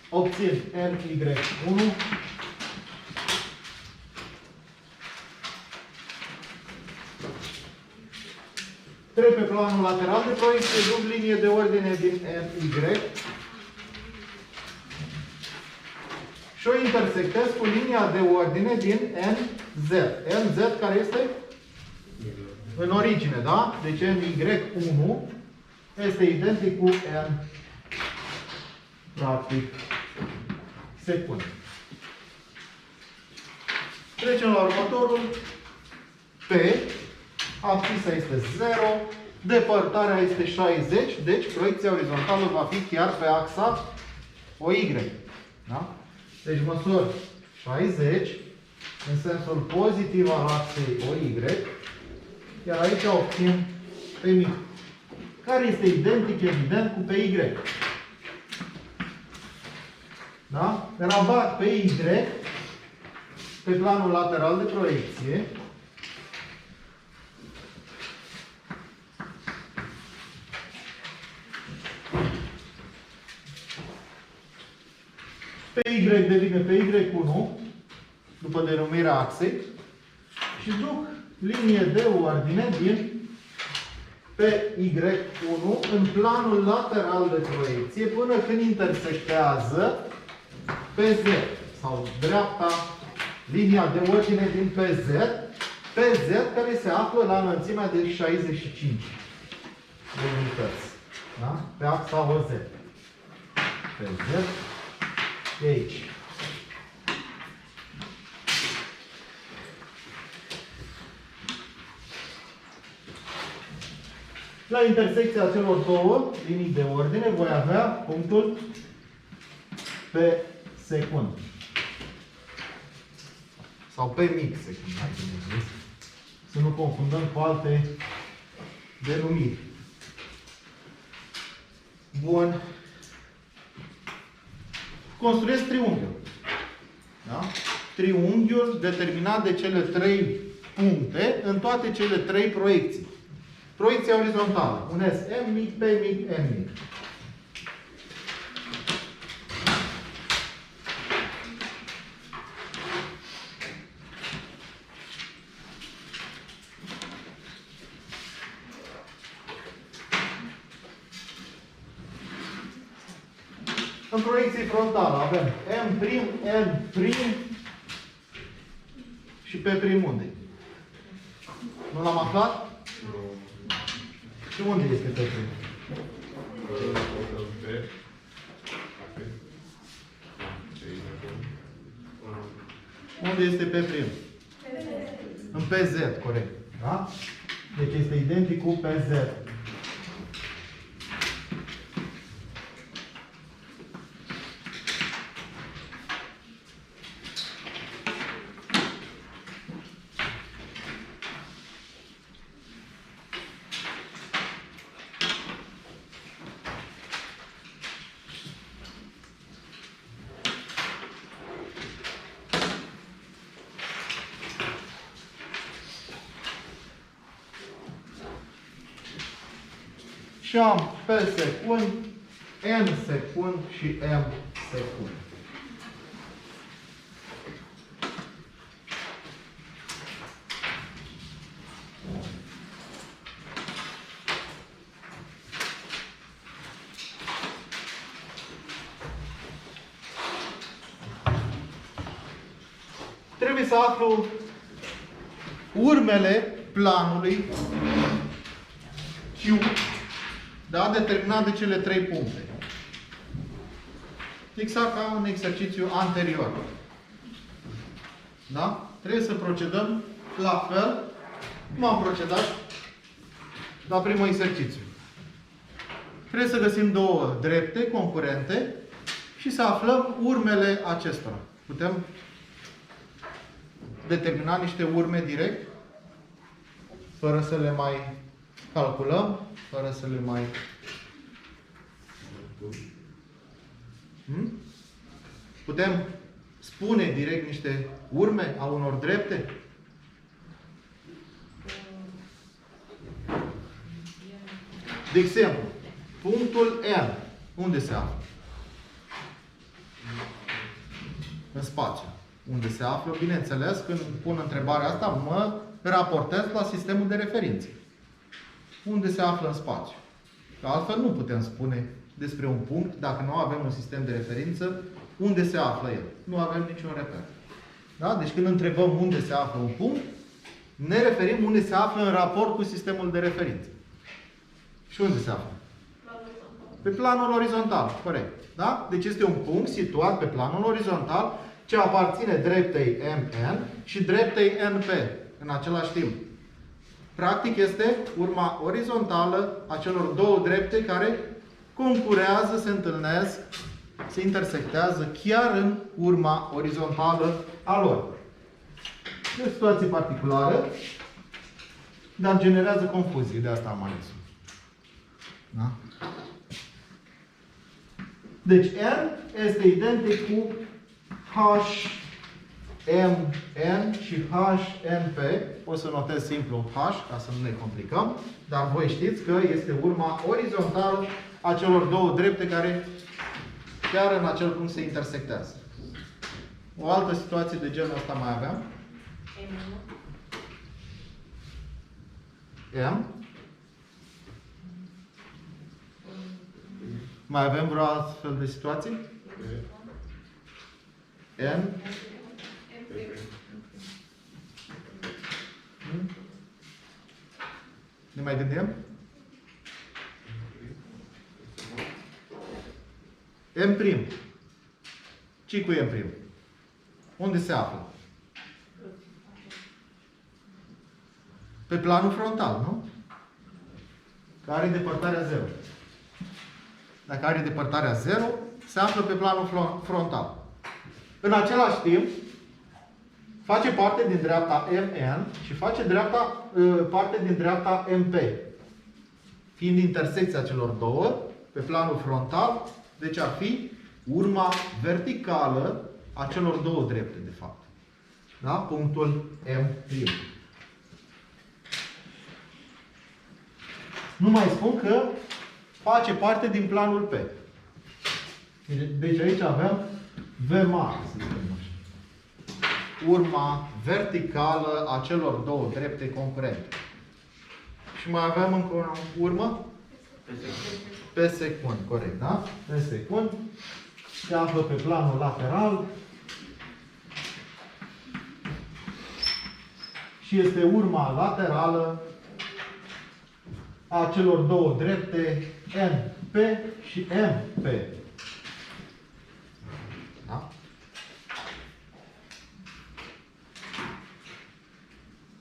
obțin NY1 trec pe planul lateral de proiecție, duc linie de ordine din NY și o intersectez cu linia de ordine din NZ. NZ care este în origine, da? Deci NY1 este identic cu N practic secund. Trecem la următorul. P. Abscisa este 0. Depărtarea este 60. Deci proiecția orizontală va fi chiar pe axa OY. Da? Deci măsor 60 în sensul pozitiv al axei OY. Iar aici obțin pe mic, care este identic, evident, cu pe Y. Da? Rabat pe Y pe planul lateral de proiecție. Pe Y devine pe Y1 după denumirea axei și duc linie de ordine din pe Y1 în planul lateral de proiecție până când intersectează PZ sau dreapta, linia de ordine din PZ, PZ care se află la înălțimea de 65 de unități. Da? Pe axa OZ. PZ de aici. La intersecția celor două linii de ordine voi avea punctul pe secund. Sau pe mic secund, mai bine zis. Să nu confundăm cu alte denumiri. Bun. Construiesc triunghiul. Da? Triunghiul determinat de cele trei puncte în toate cele trei proiecții. Proiecția orizontală. Unesc M mic, P mic, M mic. În proiecție frontală avem M', N' și P' unde? Nu l-am aflat? Și unde este P'? Unde este P'? PZ, corect. Da? Deci este identic cu PZ. Și am P secund, N secund și M secund. Trebuie să aflu urmele planului Q, da, determinat de cele 3 puncte. Exact ca în exercițiul anterior. Da? Trebuie să procedăm la fel cum am procedat la primul exercițiu. Trebuie să găsim două drepte concurente și să aflăm urmele acestora. Putem determina niște urme direct, fără să le mai calculăm, fără să le mai... Putem spune direct niște urme a unor drepte? De exemplu, punctul N, unde se află? În spațiu. Unde se află? Bineînțeles, când pun întrebarea asta, mă raportez la sistemul de referință. Unde se află în spațiu? Că altfel nu putem spune despre un punct, dacă nu avem un sistem de referință, unde se află el. Nu avem niciun reper. Da? Deci când întrebăm unde se află un punct, ne referim unde se află în raport cu sistemul de referință. Și unde se află? Pe planul orizontal. Corect. Da? Deci este un punct situat pe planul orizontal ce aparține dreptei MN și dreptei NP în același timp. Practic este urma orizontală a celor două drepte care concurează, se întâlnesc, se intersectează chiar în urma orizontală a lor. E o situație particulară, dar generează confuzie, de asta am ales. Da? Deci N este identic cu HMN și HNP. O să notez simplu H, ca să nu ne complicăm, dar voi știți că este urma orizontală a celor două drepte care chiar în acel punct se intersectează. O altă situație de genul ăsta mai aveam. M. Mai avem vreo astfel de situație? N. Ne mai gândim? M'. Ce cu M'? Unde se află? Pe planul frontal, nu? Care are depărtarea 0. Dacă are depărtarea 0, se află pe planul frontal. În același timp, face parte din dreapta MN și face parte din dreapta MP. Fiind intersecția celor două, pe planul frontal, deci ar fi urma verticală a celor două drepte, de fapt. Da? Punctul M'. Nu mai spun că face parte din planul P. Deci aici avem V mare, să spunem așa. Urma verticală a celor două drepte concurente. Și mai avem încă o urmă? P secund, corect, da? P secund se află pe planul lateral și este urma laterală a celor două drepte NP și MP. Da?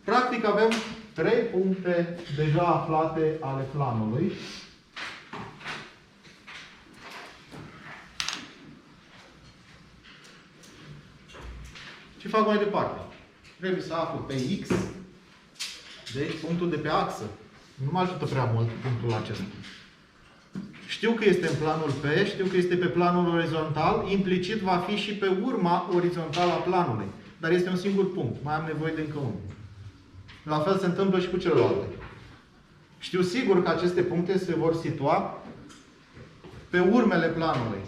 Practic avem 3 puncte deja aflate ale planului. Ce fac mai departe? Trebuie să aflu pe X, deci punctul de pe axă. Nu mă ajută prea mult punctul acesta. Știu că este în planul P, știu că este pe planul orizontal, implicit va fi și pe urma orizontală a planului. Dar este un singur punct, mai am nevoie de încă unul. La fel se întâmplă și cu celelalte. Știu sigur că aceste puncte se vor situa pe urmele planului.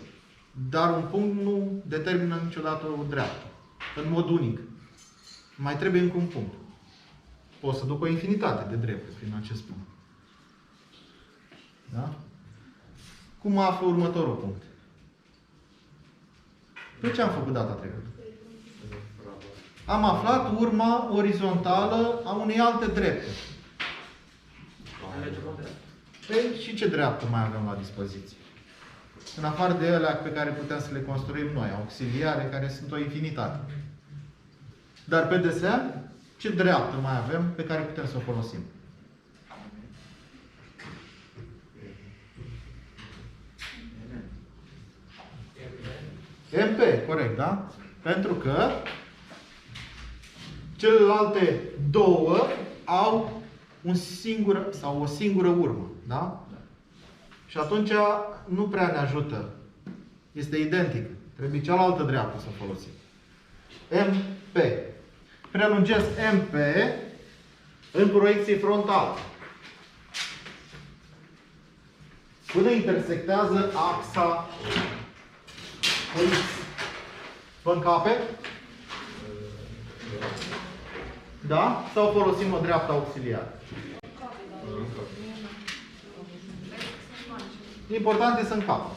Dar un punct nu determină niciodată o dreaptă. În mod unic. Mai trebuie încă un punct. Pot să duc o infinitate de drepte prin acest punct. Da? Cum aflu următorul punct? Pe ce am făcut data trecută? Am aflat urma orizontală a unei alte drepte. Păi și ce dreaptă mai avem la dispoziție? În afară de ele pe care putem să le construim noi, auxiliare, care sunt o infinitate. Dar pe desen, ce dreaptă mai avem pe care putem să o folosim? MP, corect, da? Pentru că celelalte două au un singur sau o singură urmă, da? Și atunci nu prea ne ajută. Este identic. Trebuie cealaltă dreaptă să o folosim. MP. Prelungesc MP în proiecție frontală. Până intersectează axa cu X. Vă încape? Da? Sau folosim o dreaptă auxiliară? Important este să încapă.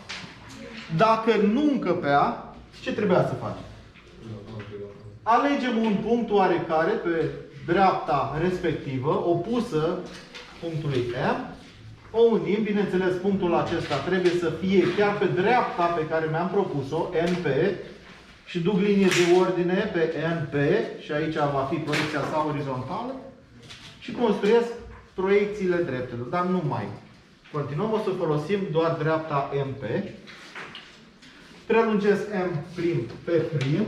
Dacă nu încăpea, ce trebuia să facem? Alegem un punct oarecare pe dreapta respectivă, opusă punctului M. O unim, bineînțeles, punctul acesta trebuie să fie chiar pe dreapta pe care mi-am propus-o, NP, și duc linie de ordine pe NP, și aici va fi proiecția sa orizontală, și construiesc proiecțiile dreptelor, dar nu mai. Continuăm, o să folosim doar dreapta MP. Prelungesc M' pe prim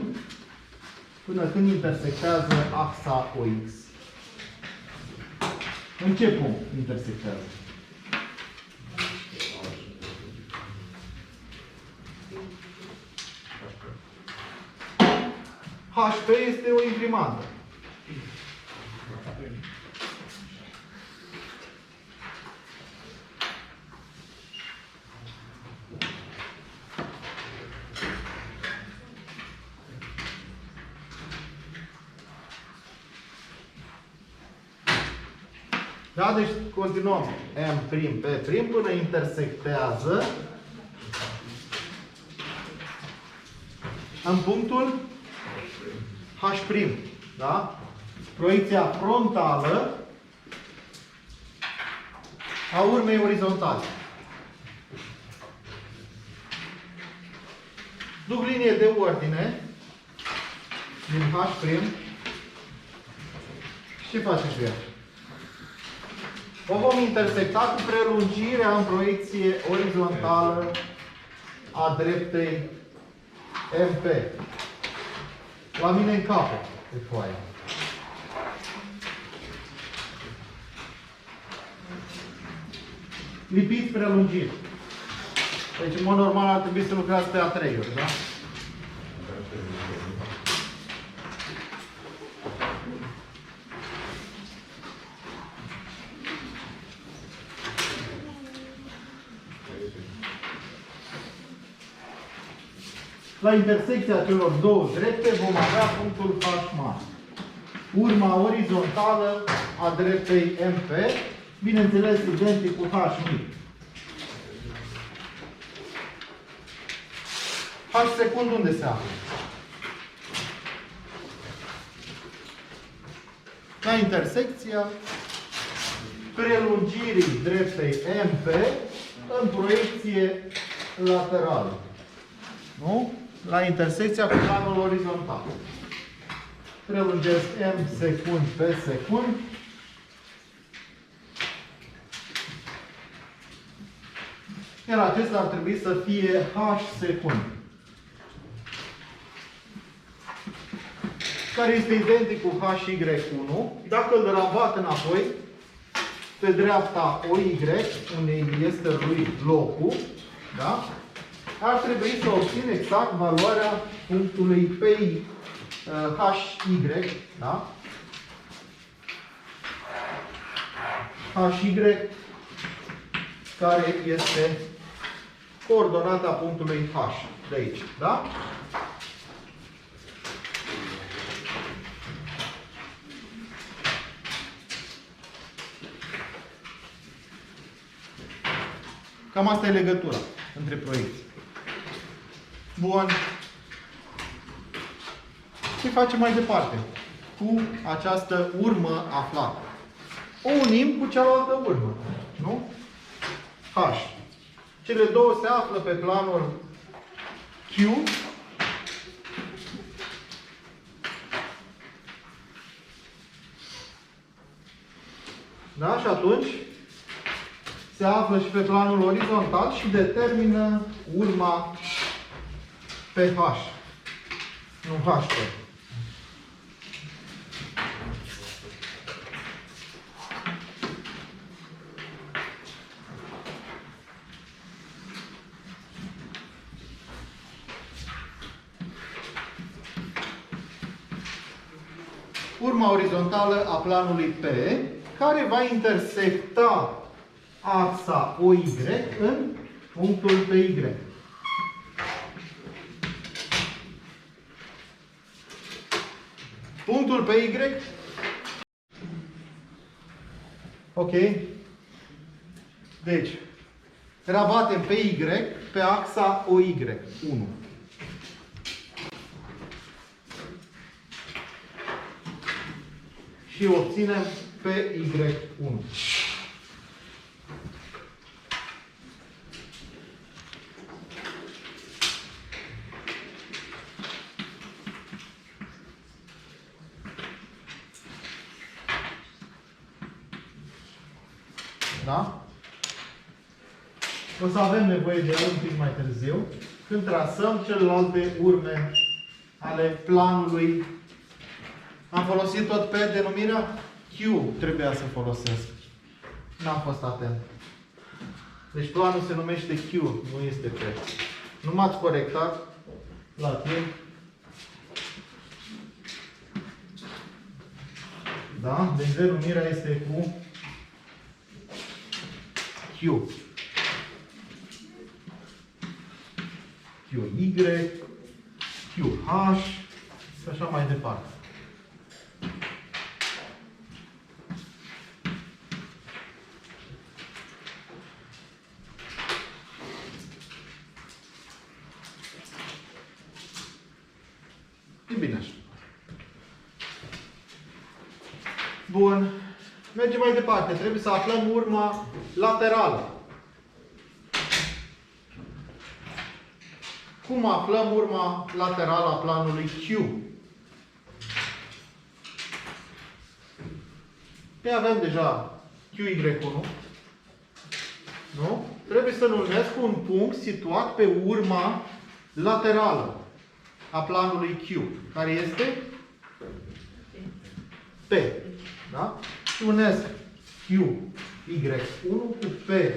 până când intersectează axa OX. În ce punct intersectează? HP este o imprimantă. Da? Deci continuăm. M' pe prim până intersectează în punctul H'. Da? Proiecția frontală a urmei orizontale. Duc linie de ordine din H'. Ce face cu ea? O vom intersecta cu prelungirea în proiecție orizontală a dreptei MP. La mine în capăt pe foaie. Lipiți prelungiri. Deci, în mod normal, ar trebui să lucrați pe A3-uri, da? La intersecția celor două drepte vom avea punctul H mare. Urma orizontală a dreptei MP, bineînțeles identic cu H mic. H secund unde se află? La intersecția prelungirii dreptei MP în proiecție laterală. Nu? La intersecția cu planul orizontal. prelungesc m secund pe secund. Iar acesta ar trebui să fie h secund. Care este identic cu HY1. Dacă îl rabat înapoi, pe dreapta OY, unde este lui locul, da? Ar trebui să obțin exact valoarea punctului PI HY, da? HY, care este coordonata punctului H, de aici, da? Cam asta e legătura între proiecții. Bun. Ce facem mai departe cu această urmă aflată? O unim cu cealaltă urmă, nu? H. Cele două se află pe planul Q. Da? Și atunci se află și pe planul orizontal și determină urma pe H. Nu HP. Urma orizontală a planului P, care va intersecta axa OY în punctul PY. Punctul PY. Ok. Deci, rabatem PY pe axa OY. 1. Și obținem PY1. Da? O să avem nevoie de el un pic mai târziu, când trasăm celelalte urme ale planului. Am folosit tot pe denumirea Q, trebuia să folosesc. N-am fost atent. Deci planul se numește Q, nu este P. Nu m-ați corectat la timp. Da? Deci denumirea este cu Q. QY, QH și așa mai departe. E bine așa. Bun. Mergem mai departe. Trebuie să aflăm urma laterală. Cum aflăm urma laterală a planului Q? Păi avem deja QY1. Nu? Trebuie să numesc un punct situat pe urma laterală a planului Q, care este P. Da? Și unesc QY1 cu P'.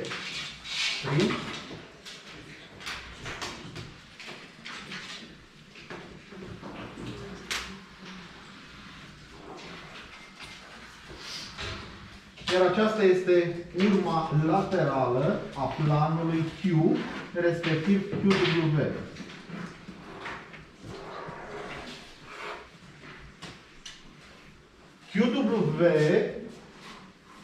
Iar aceasta este urma laterală a planului Q, respectiv QW. QW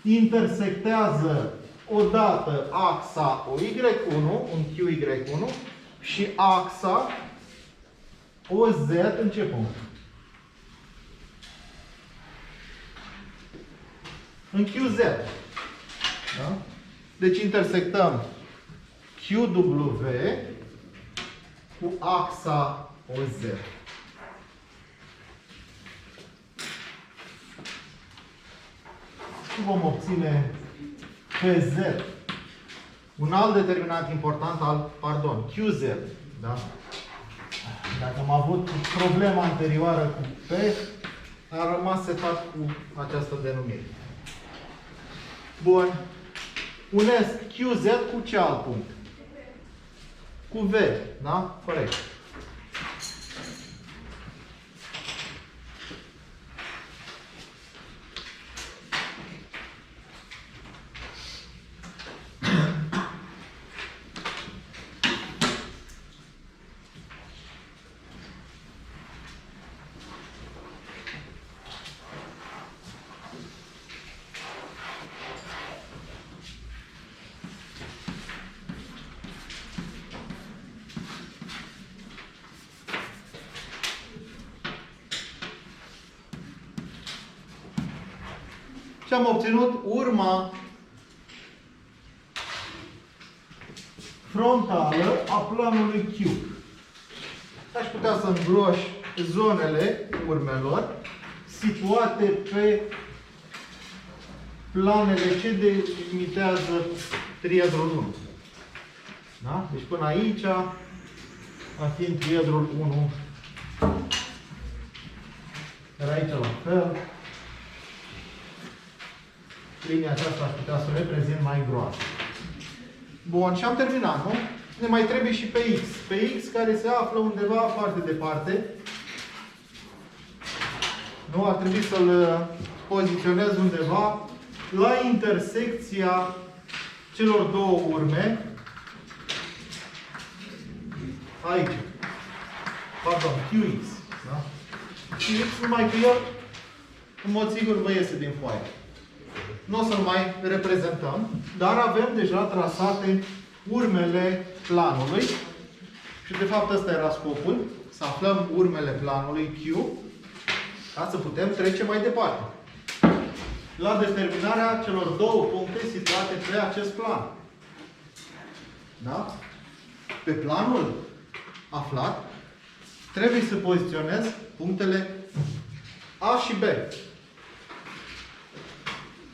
intersectează odată axa OY1, un QY1, și axa OZ în ce punct? În QZ. Da? Deci intersectăm QW cu axa OZ. și vom obține PZ. Un alt determinant important QZ. Da? Dacă am avut problema anterioară cu P, a rămas setat cu această denumire. Bun. Unesc QZ cu ce alt punct? Cu V. Da? Corect. Și am obținut urma frontală a planului Q. Aș putea să îngloș zonele urmelor situate pe planele ce delimitează triedrul 1. Da? Deci până aici, fiind triedrul 1, iar aici la fel. Linia aceasta aș putea să o reprezint mai groasă. Bun, și am terminat, nu? Ne mai trebuie și pe X. Pe X care se află undeva foarte departe. Nu? Ar trebui să-l poziționez undeva la intersecția celor două urme. Aici. Pardon, QX. Da? QX, numai că el, în mod sigur, vă iese din foaie. Nu o să-l mai reprezentăm, dar avem deja trasate urmele planului. Și de fapt ăsta era scopul, să aflăm urmele planului Q, ca să putem trece mai departe la determinarea celor două puncte situate pe acest plan. Da? Pe planul aflat trebuie să poziționez punctele A și B.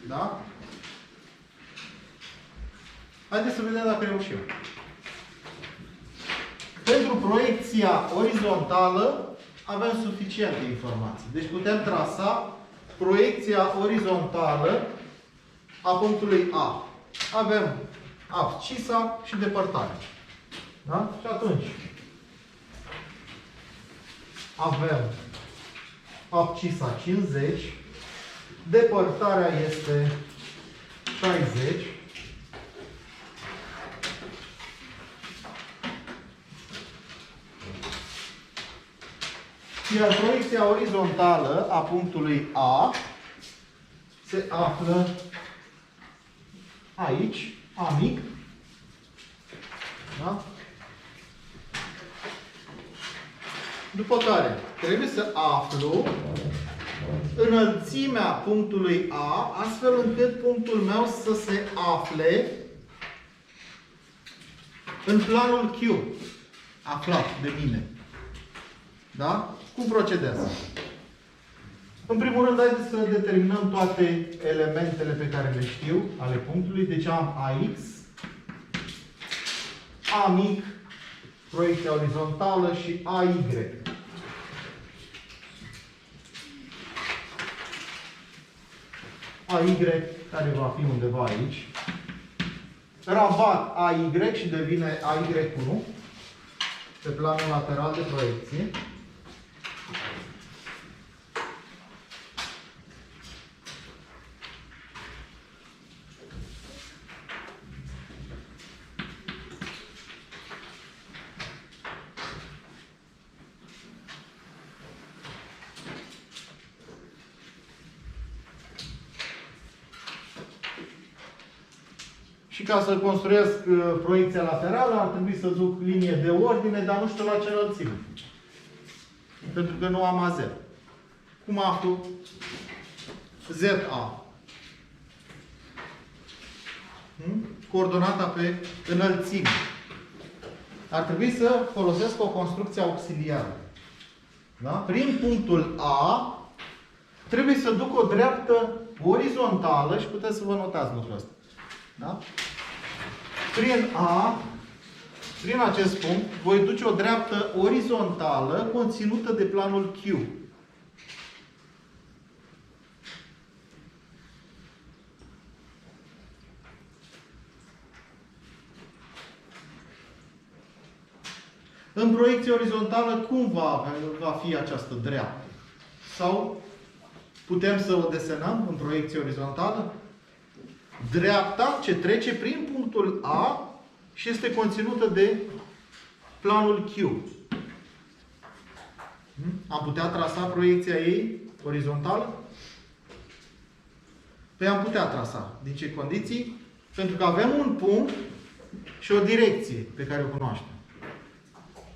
Da? Haideți să vedem dacă reușim. Pentru proiecția orizontală avem suficiente informații. Deci putem trasa proiecția orizontală a punctului A. Avem abscisa și depărtarea. Da? Și atunci avem abscisa 50, depărtarea este 60. Iar proiecția orizontală a punctului A se află aici, A mic. Da? După care trebuie să aflu înălțimea punctului A, astfel încât punctul meu să se afle în planul Q, aflat de mine. Da? Cum procedez? În primul rând, haideți să determinăm toate elementele pe care le știu ale punctului. Deci am AX, A mic, proiecția orizontală și AY. AY, care va fi undeva aici. Rabat AY și devine AY1 pe planul lateral de proiecție. Și ca să construiesc proiecția laterală, ar trebui să duc linie de ordine, dar nu știu la ce înălțime. Pentru că nu am AZ. Cum aflu? ZA. Coordonata pe înălțime. Ar trebui să folosesc o construcție auxiliară. Da? Prin punctul A trebuie să duc o dreaptă orizontală și puteți să vă notați lucrul ăsta. Da? Prin acest punct, voi duce o dreaptă orizontală conținută de planul Q. În proiecție orizontală, cum va fi această dreaptă? Sau putem să o desenăm în proiecție orizontală? Dreapta ce trece prin punctul A și este conținută de planul Q. Am putea trasa proiecția ei orizontală? Păi am putea trasa. Din ce condiții? Pentru că avem un punct și o direcție pe care o cunoaștem.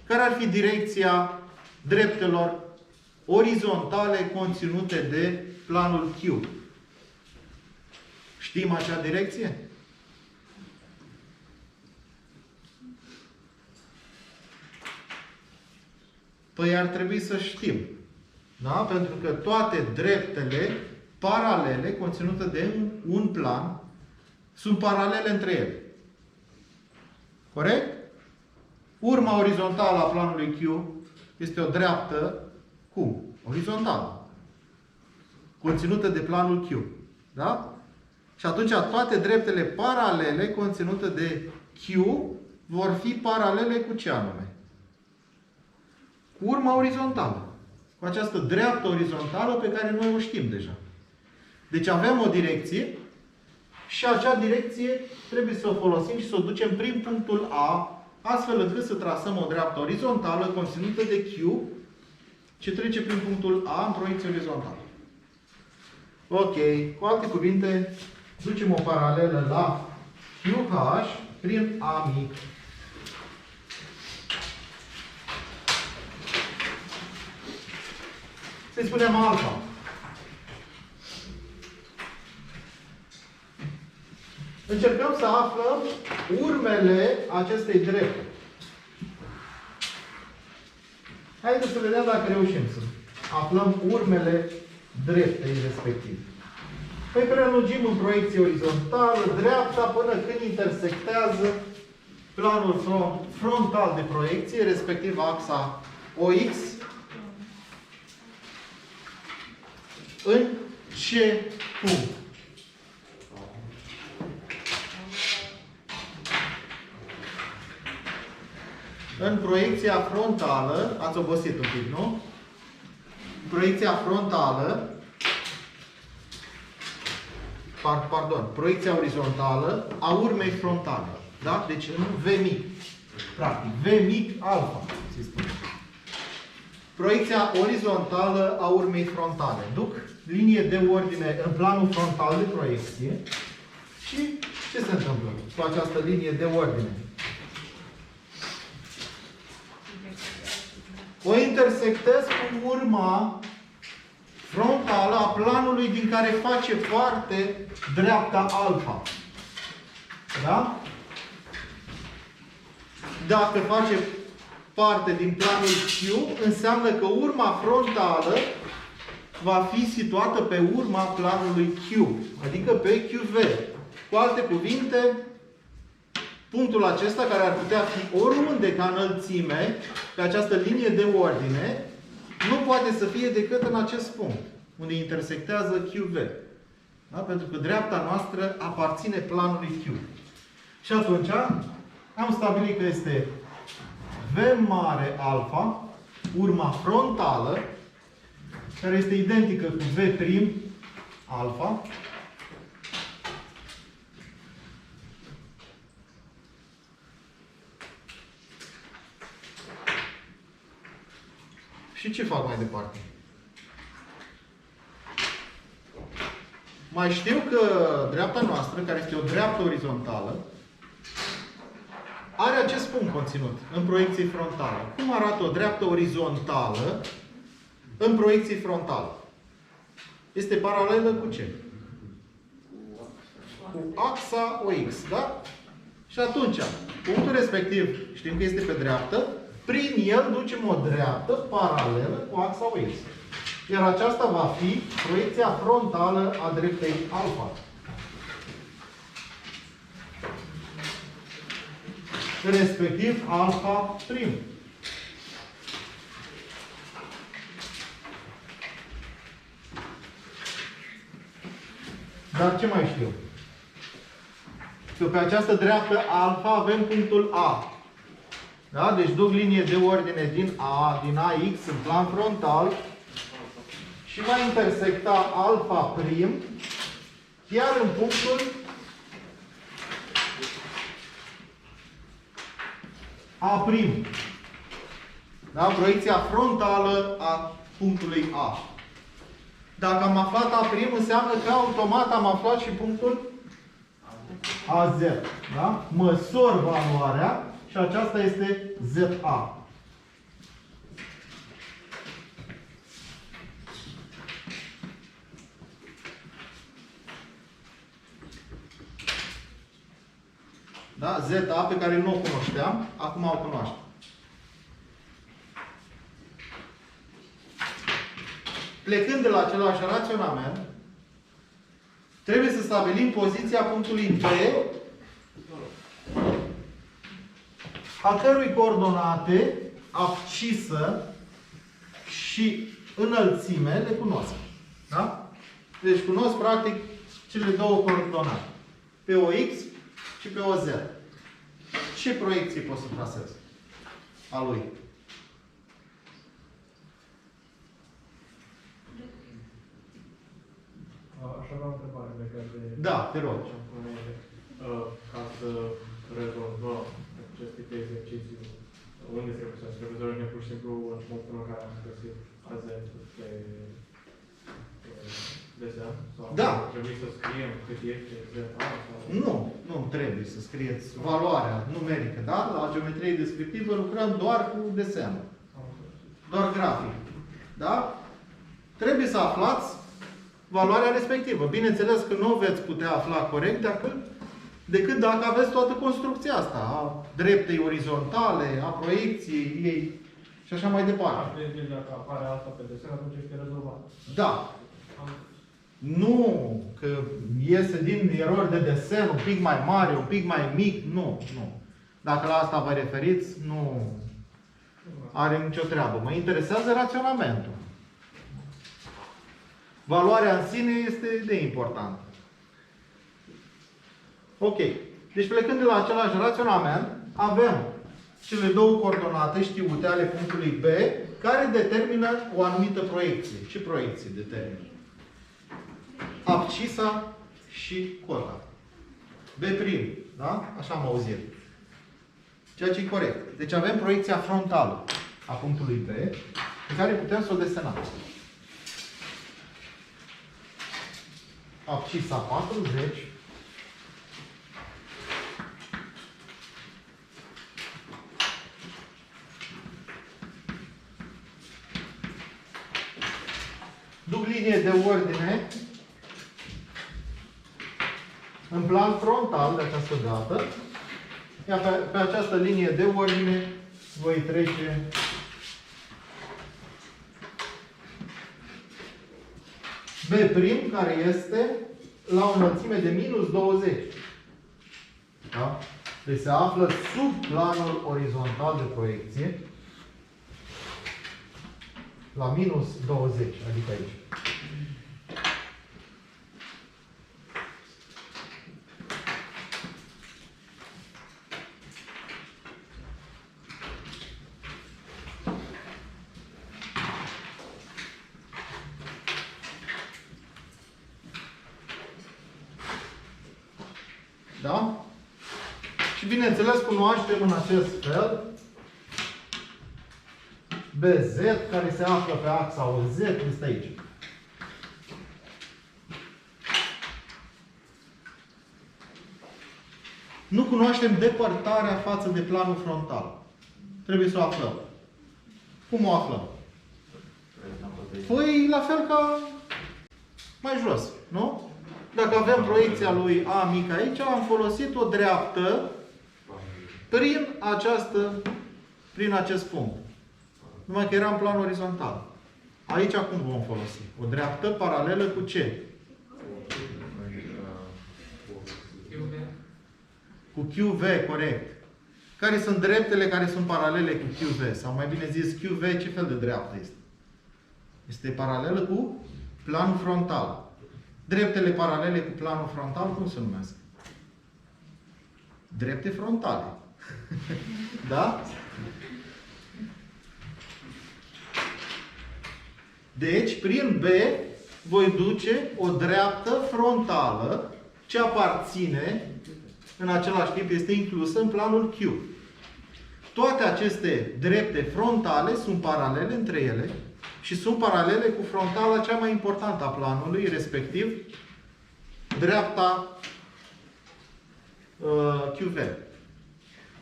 Care ar fi direcția dreptelor orizontale conținute de planul Q? Știm acea direcție? Păi ar trebui să știm. Da? Pentru că toate dreptele paralele conținute de un plan sunt paralele între ele. Corect? Urma orizontală a planului Q este o dreaptă cum? Orizontală. Conținută de planul Q. Da? Și atunci toate dreptele paralele conținute de Q vor fi paralele cu ce anume? Cu urma orizontală. Cu această dreaptă orizontală pe care noi o știm deja. Deci avem o direcție și acea direcție trebuie să o folosim și să o ducem prin punctul A, astfel încât să trasăm o dreaptă orizontală conținută de Q ce trece prin punctul A în proiecție orizontală. Ok. Cu alte cuvinte, ducem o paralelă la QH prin A mic. Să-i spunem alfa. Încercăm să aflăm urmele acestei drepte. Haideți să vedem dacă reușim să aflăm urmele dreptei respective. Păi prelungim în proiecție orizontală dreapta până când intersectează planul frontal de proiecție, respectiv axa OX, în ce punct? În proiecția frontală, ați obosit un pic, nu? Proiecția frontală, proiecția orizontală a urmei frontale. Da? Deci în V mic. Practic, V mic alfa, se spune. Proiecția orizontală a urmei frontale. Duc linie de ordine în planul frontal de proiecție și ce se întâmplă cu această linie de ordine? O intersectez cu urma frontală a planului din care face parte dreapta alfa. Da? Dacă face parte din planul Q, înseamnă că urma frontală va fi situată pe urma planului Q, adică pe QV. Cu alte cuvinte, punctul acesta, care ar putea fi oriunde ca înălțime, pe această linie de ordine, nu poate să fie decât în acest punct, unde intersectează QV. Da? Pentru că dreapta noastră aparține planului Q. Și atunci am stabilit că este V mare alfa, urma frontală, care este identică cu V prim alfa, și ce fac mai departe? Mai știu că dreapta noastră, care este o dreaptă orizontală, are acest punct conținut în proiecție frontală. Cum arată o dreaptă orizontală în proiecție frontală? Este paralelă cu ce? Cu axa OX, da? Și atunci, punctul respectiv, știm că este pe dreaptă, prin el ducem o dreaptă paralelă cu axa OX. Iar aceasta va fi proiecția frontală a dreptei alfa. Respectiv alfa prim. Dar ce mai știu? Că pe această dreaptă alfa avem punctul A. Da? Deci duc linie de ordine din AX în plan frontal și va intersecta alfa prim chiar în punctul A prim. Da? Proiecția frontală a punctului A. Dacă am aflat A prim, înseamnă că automat am aflat și punctul AZ. Da? Măsor valoarea și aceasta este ZA. Da? ZA pe care nu o cunoșteam, acum o cunoaștem. Plecând de la același raționament, trebuie să stabilim poziția punctului B, a cărui coordonate, abscisă și înălțime le cunosc. Da? Deci cunosc practic cele două coordonate. Pe OX și pe OZ. Ce proiecții pot să trasez a lui? Aș avea o întrebare legată de... Da, te rog. Ca să rezolvăm acest tip de exercițiu, unde trebuie să rezolvăm pur și simplu în momentul în care am găsit AZ pe desen? Sau Da. trebuie să scriem cât este ZA? Nu, nu trebuie să scrieți valoarea numerică, da? La geometrie descriptivă lucrăm doar cu desenul. Doar grafic. Da? Trebuie să aflați valoarea respectivă. Bineînțeles că nu o veți putea afla corect decât dacă aveți toată construcția asta a dreptei orizontale, a proiecției ei și așa mai departe. Deci dacă apare asta pe desen, atunci este rezolvat. Da. Nu că iese din erori de desen un pic mai mare, un pic mai mic. Nu, nu. Dacă la asta vă referiți, nu are nicio treabă. Mă interesează raționamentul. Valoarea în sine este de importantă. Ok. Deci plecând de la același raționament, avem cele două coordonate știute ale punctului B, care determină o anumită proiecție. Ce proiecție determină? Abscisa și cota. B', da? Așa am auzit. Ceea ce e corect. Deci avem proiecția frontală a punctului B, pe care putem să o desenăm. Abscisa 40 duc linie de ordine în plan frontal de această dată. Iar pe această linie de ordine voi trece B', care este la o înălțime de minus 20. Da? Deci se află sub planul orizontal de proiecție. La minus 20, adică aici. Da? Și bineînțeles cunoaștem în acest fel BZ, care se află pe axa OZ, este aici. Nu cunoaștem depărtarea față de planul frontal. Trebuie să o aflăm. Cum o aflăm? Păi, la fel ca mai jos, nu? Dacă avem proiecția lui A mică aici, am folosit o dreaptă prin acest punct. Numai că era în plan orizontal. Aici cum vom folosi? O dreaptă paralelă cu ce? Cu QV, corect. Care sunt dreptele care sunt paralele cu QV? Sau mai bine zis, QV ce fel de dreaptă este? Este paralelă cu planul frontal. Dreptele paralele cu planul frontal, cum se numesc? Drepte frontale. Da? Deci, prin B, voi duce o dreaptă frontală ce aparține, în același timp este inclusă în planul Q. Toate aceste drepte frontale sunt paralele între ele și sunt paralele cu frontala cea mai importantă a planului, respectiv dreapta QV.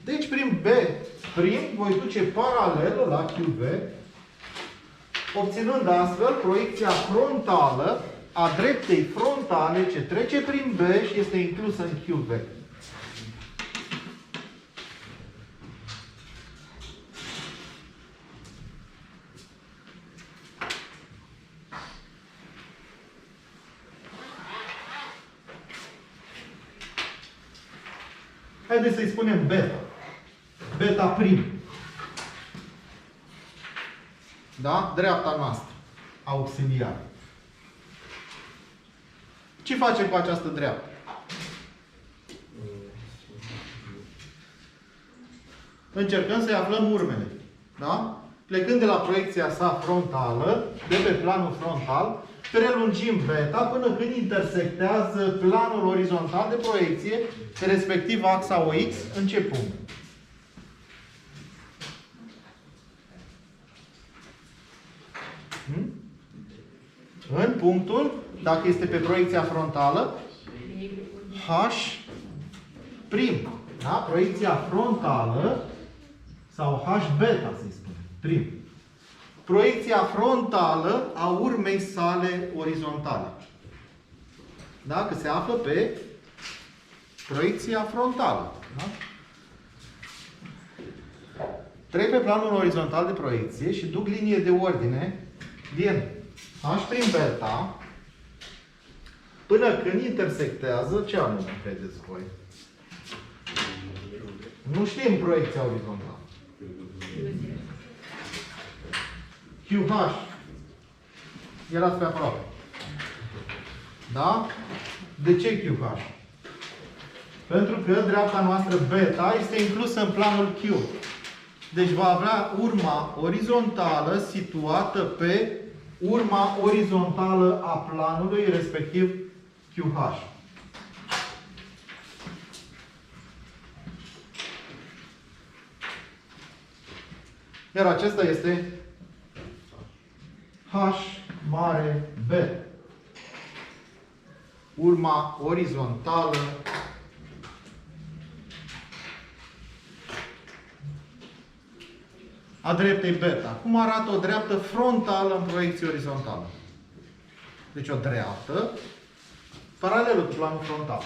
Deci, prin B' voi duce paralelă la QV, obținând astfel proiecția frontală a dreptei frontale ce trece prin B și este inclusă în QV. Haideți să-i spunem beta. Beta prim. Da? Dreapta noastră. Auxiliar. Ce facem cu această dreaptă? Încercăm să-i aflăm urmele. Da? Plecând de la proiecția sa frontală, de pe planul frontal, prelungim beta până când intersectează planul orizontal de proiecție, respectiv axa OX, în ce punct? În punctul, dacă este pe proiecția frontală, H'. Da? Proiecția frontală sau H beta, să-i spunem. Prim. Proiecția frontală a urmei sale orizontale. Da? Că se află pe proiecția frontală. Da? Trec pe planul orizontal de proiecție și duc linie de ordine din H' beta până când intersectează ce anume, credeți voi? Nu știm proiecția orizontală. QH. Erați pe aproape. Da? De ce QH? Pentru că dreapta noastră beta este inclusă în planul Q. Deci va avea urma orizontală situată pe urma orizontală a planului, respectiv QH. Iar acesta este H mare B. Urma orizontală a dreptei beta. Cum arată o dreaptă frontală în proiecție orizontală? Deci o dreaptă paralelă cu planul frontal.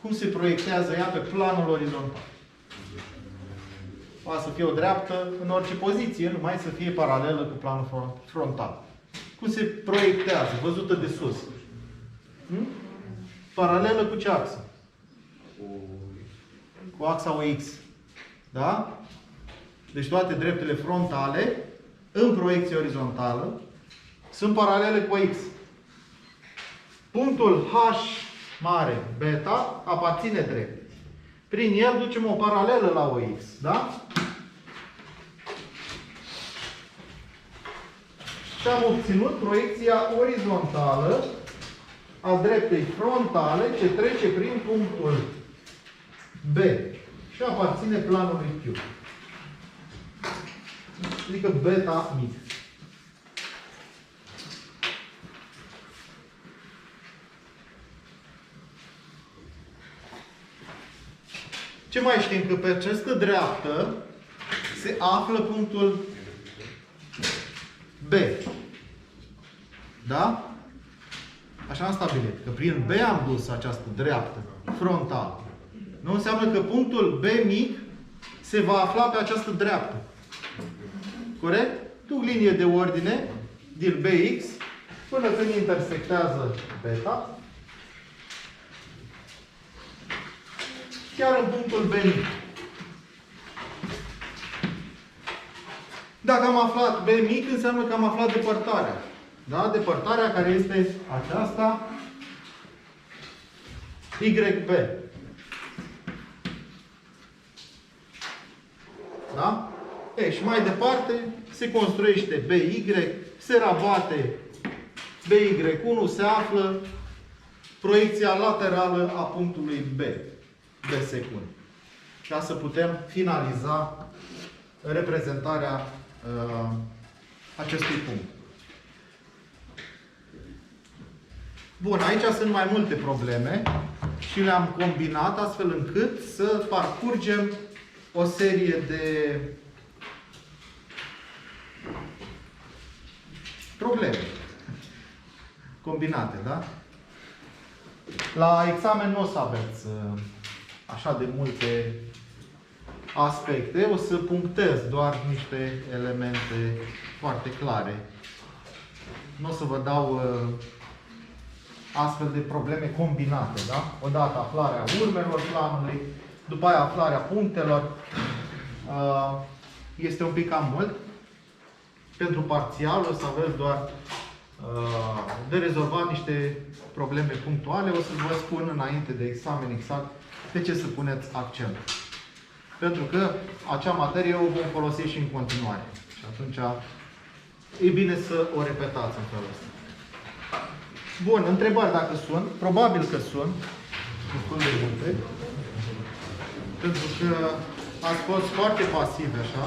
Cum se proiectează ea pe planul orizontal? Poate să fie o dreaptă în orice poziție, numai să fie paralelă cu planul frontal. Cum se proiectează? Văzută de sus. Paralelă cu ce axă? Cu axa OX. Da? Deci toate dreptele frontale în proiecție orizontală sunt paralele cu OX. Punctul H mare beta aparține drept. Prin el ducem o paralelă la OX. Da? Și am obținut proiecția orizontală a dreptei frontale ce trece prin punctul B și aparține planului Q. Adică beta mic. Ce mai știm? Că pe această dreaptă se află punctul B. Da? Așa am stabilit. Că prin B am dus această dreaptă frontală. Nu înseamnă că punctul B mic se va afla pe această dreaptă. Corect? Duc linie de ordine din Bx până când intersectează beta, chiar în punctul B mic. Dacă am aflat B mic, înseamnă că am aflat depărtarea. Da? Depărtarea care este aceasta, YB. Da? E, și mai departe se construiește BY, se rabate BY1, se află proiecția laterală a punctului B, B secund. Ca să putem finaliza reprezentarea acestui punct. Bun, aici sunt mai multe probleme și le-am combinat astfel încât să parcurgem o serie de probleme combinate, da? La examen nu o să aveți așa de multe aspecte, o să punctez doar niște elemente foarte clare. Nu o să vă dau astfel de probleme combinate, da? Odată aflarea urmelor planului, după aia aflarea punctelor. Este un pic cam mult. Pentru parțial o să aveți doar de rezolvat niște probleme punctuale. O să vă spun înainte de examen exact pe ce să puneți accent. Pentru că acea materie o vom folosi și în continuare. Și atunci e bine să o repetați în felul ăsta. Bun, întrebări dacă sunt. Probabil că sunt. Destul de multe. Pentru că ați fost foarte pasivi așa.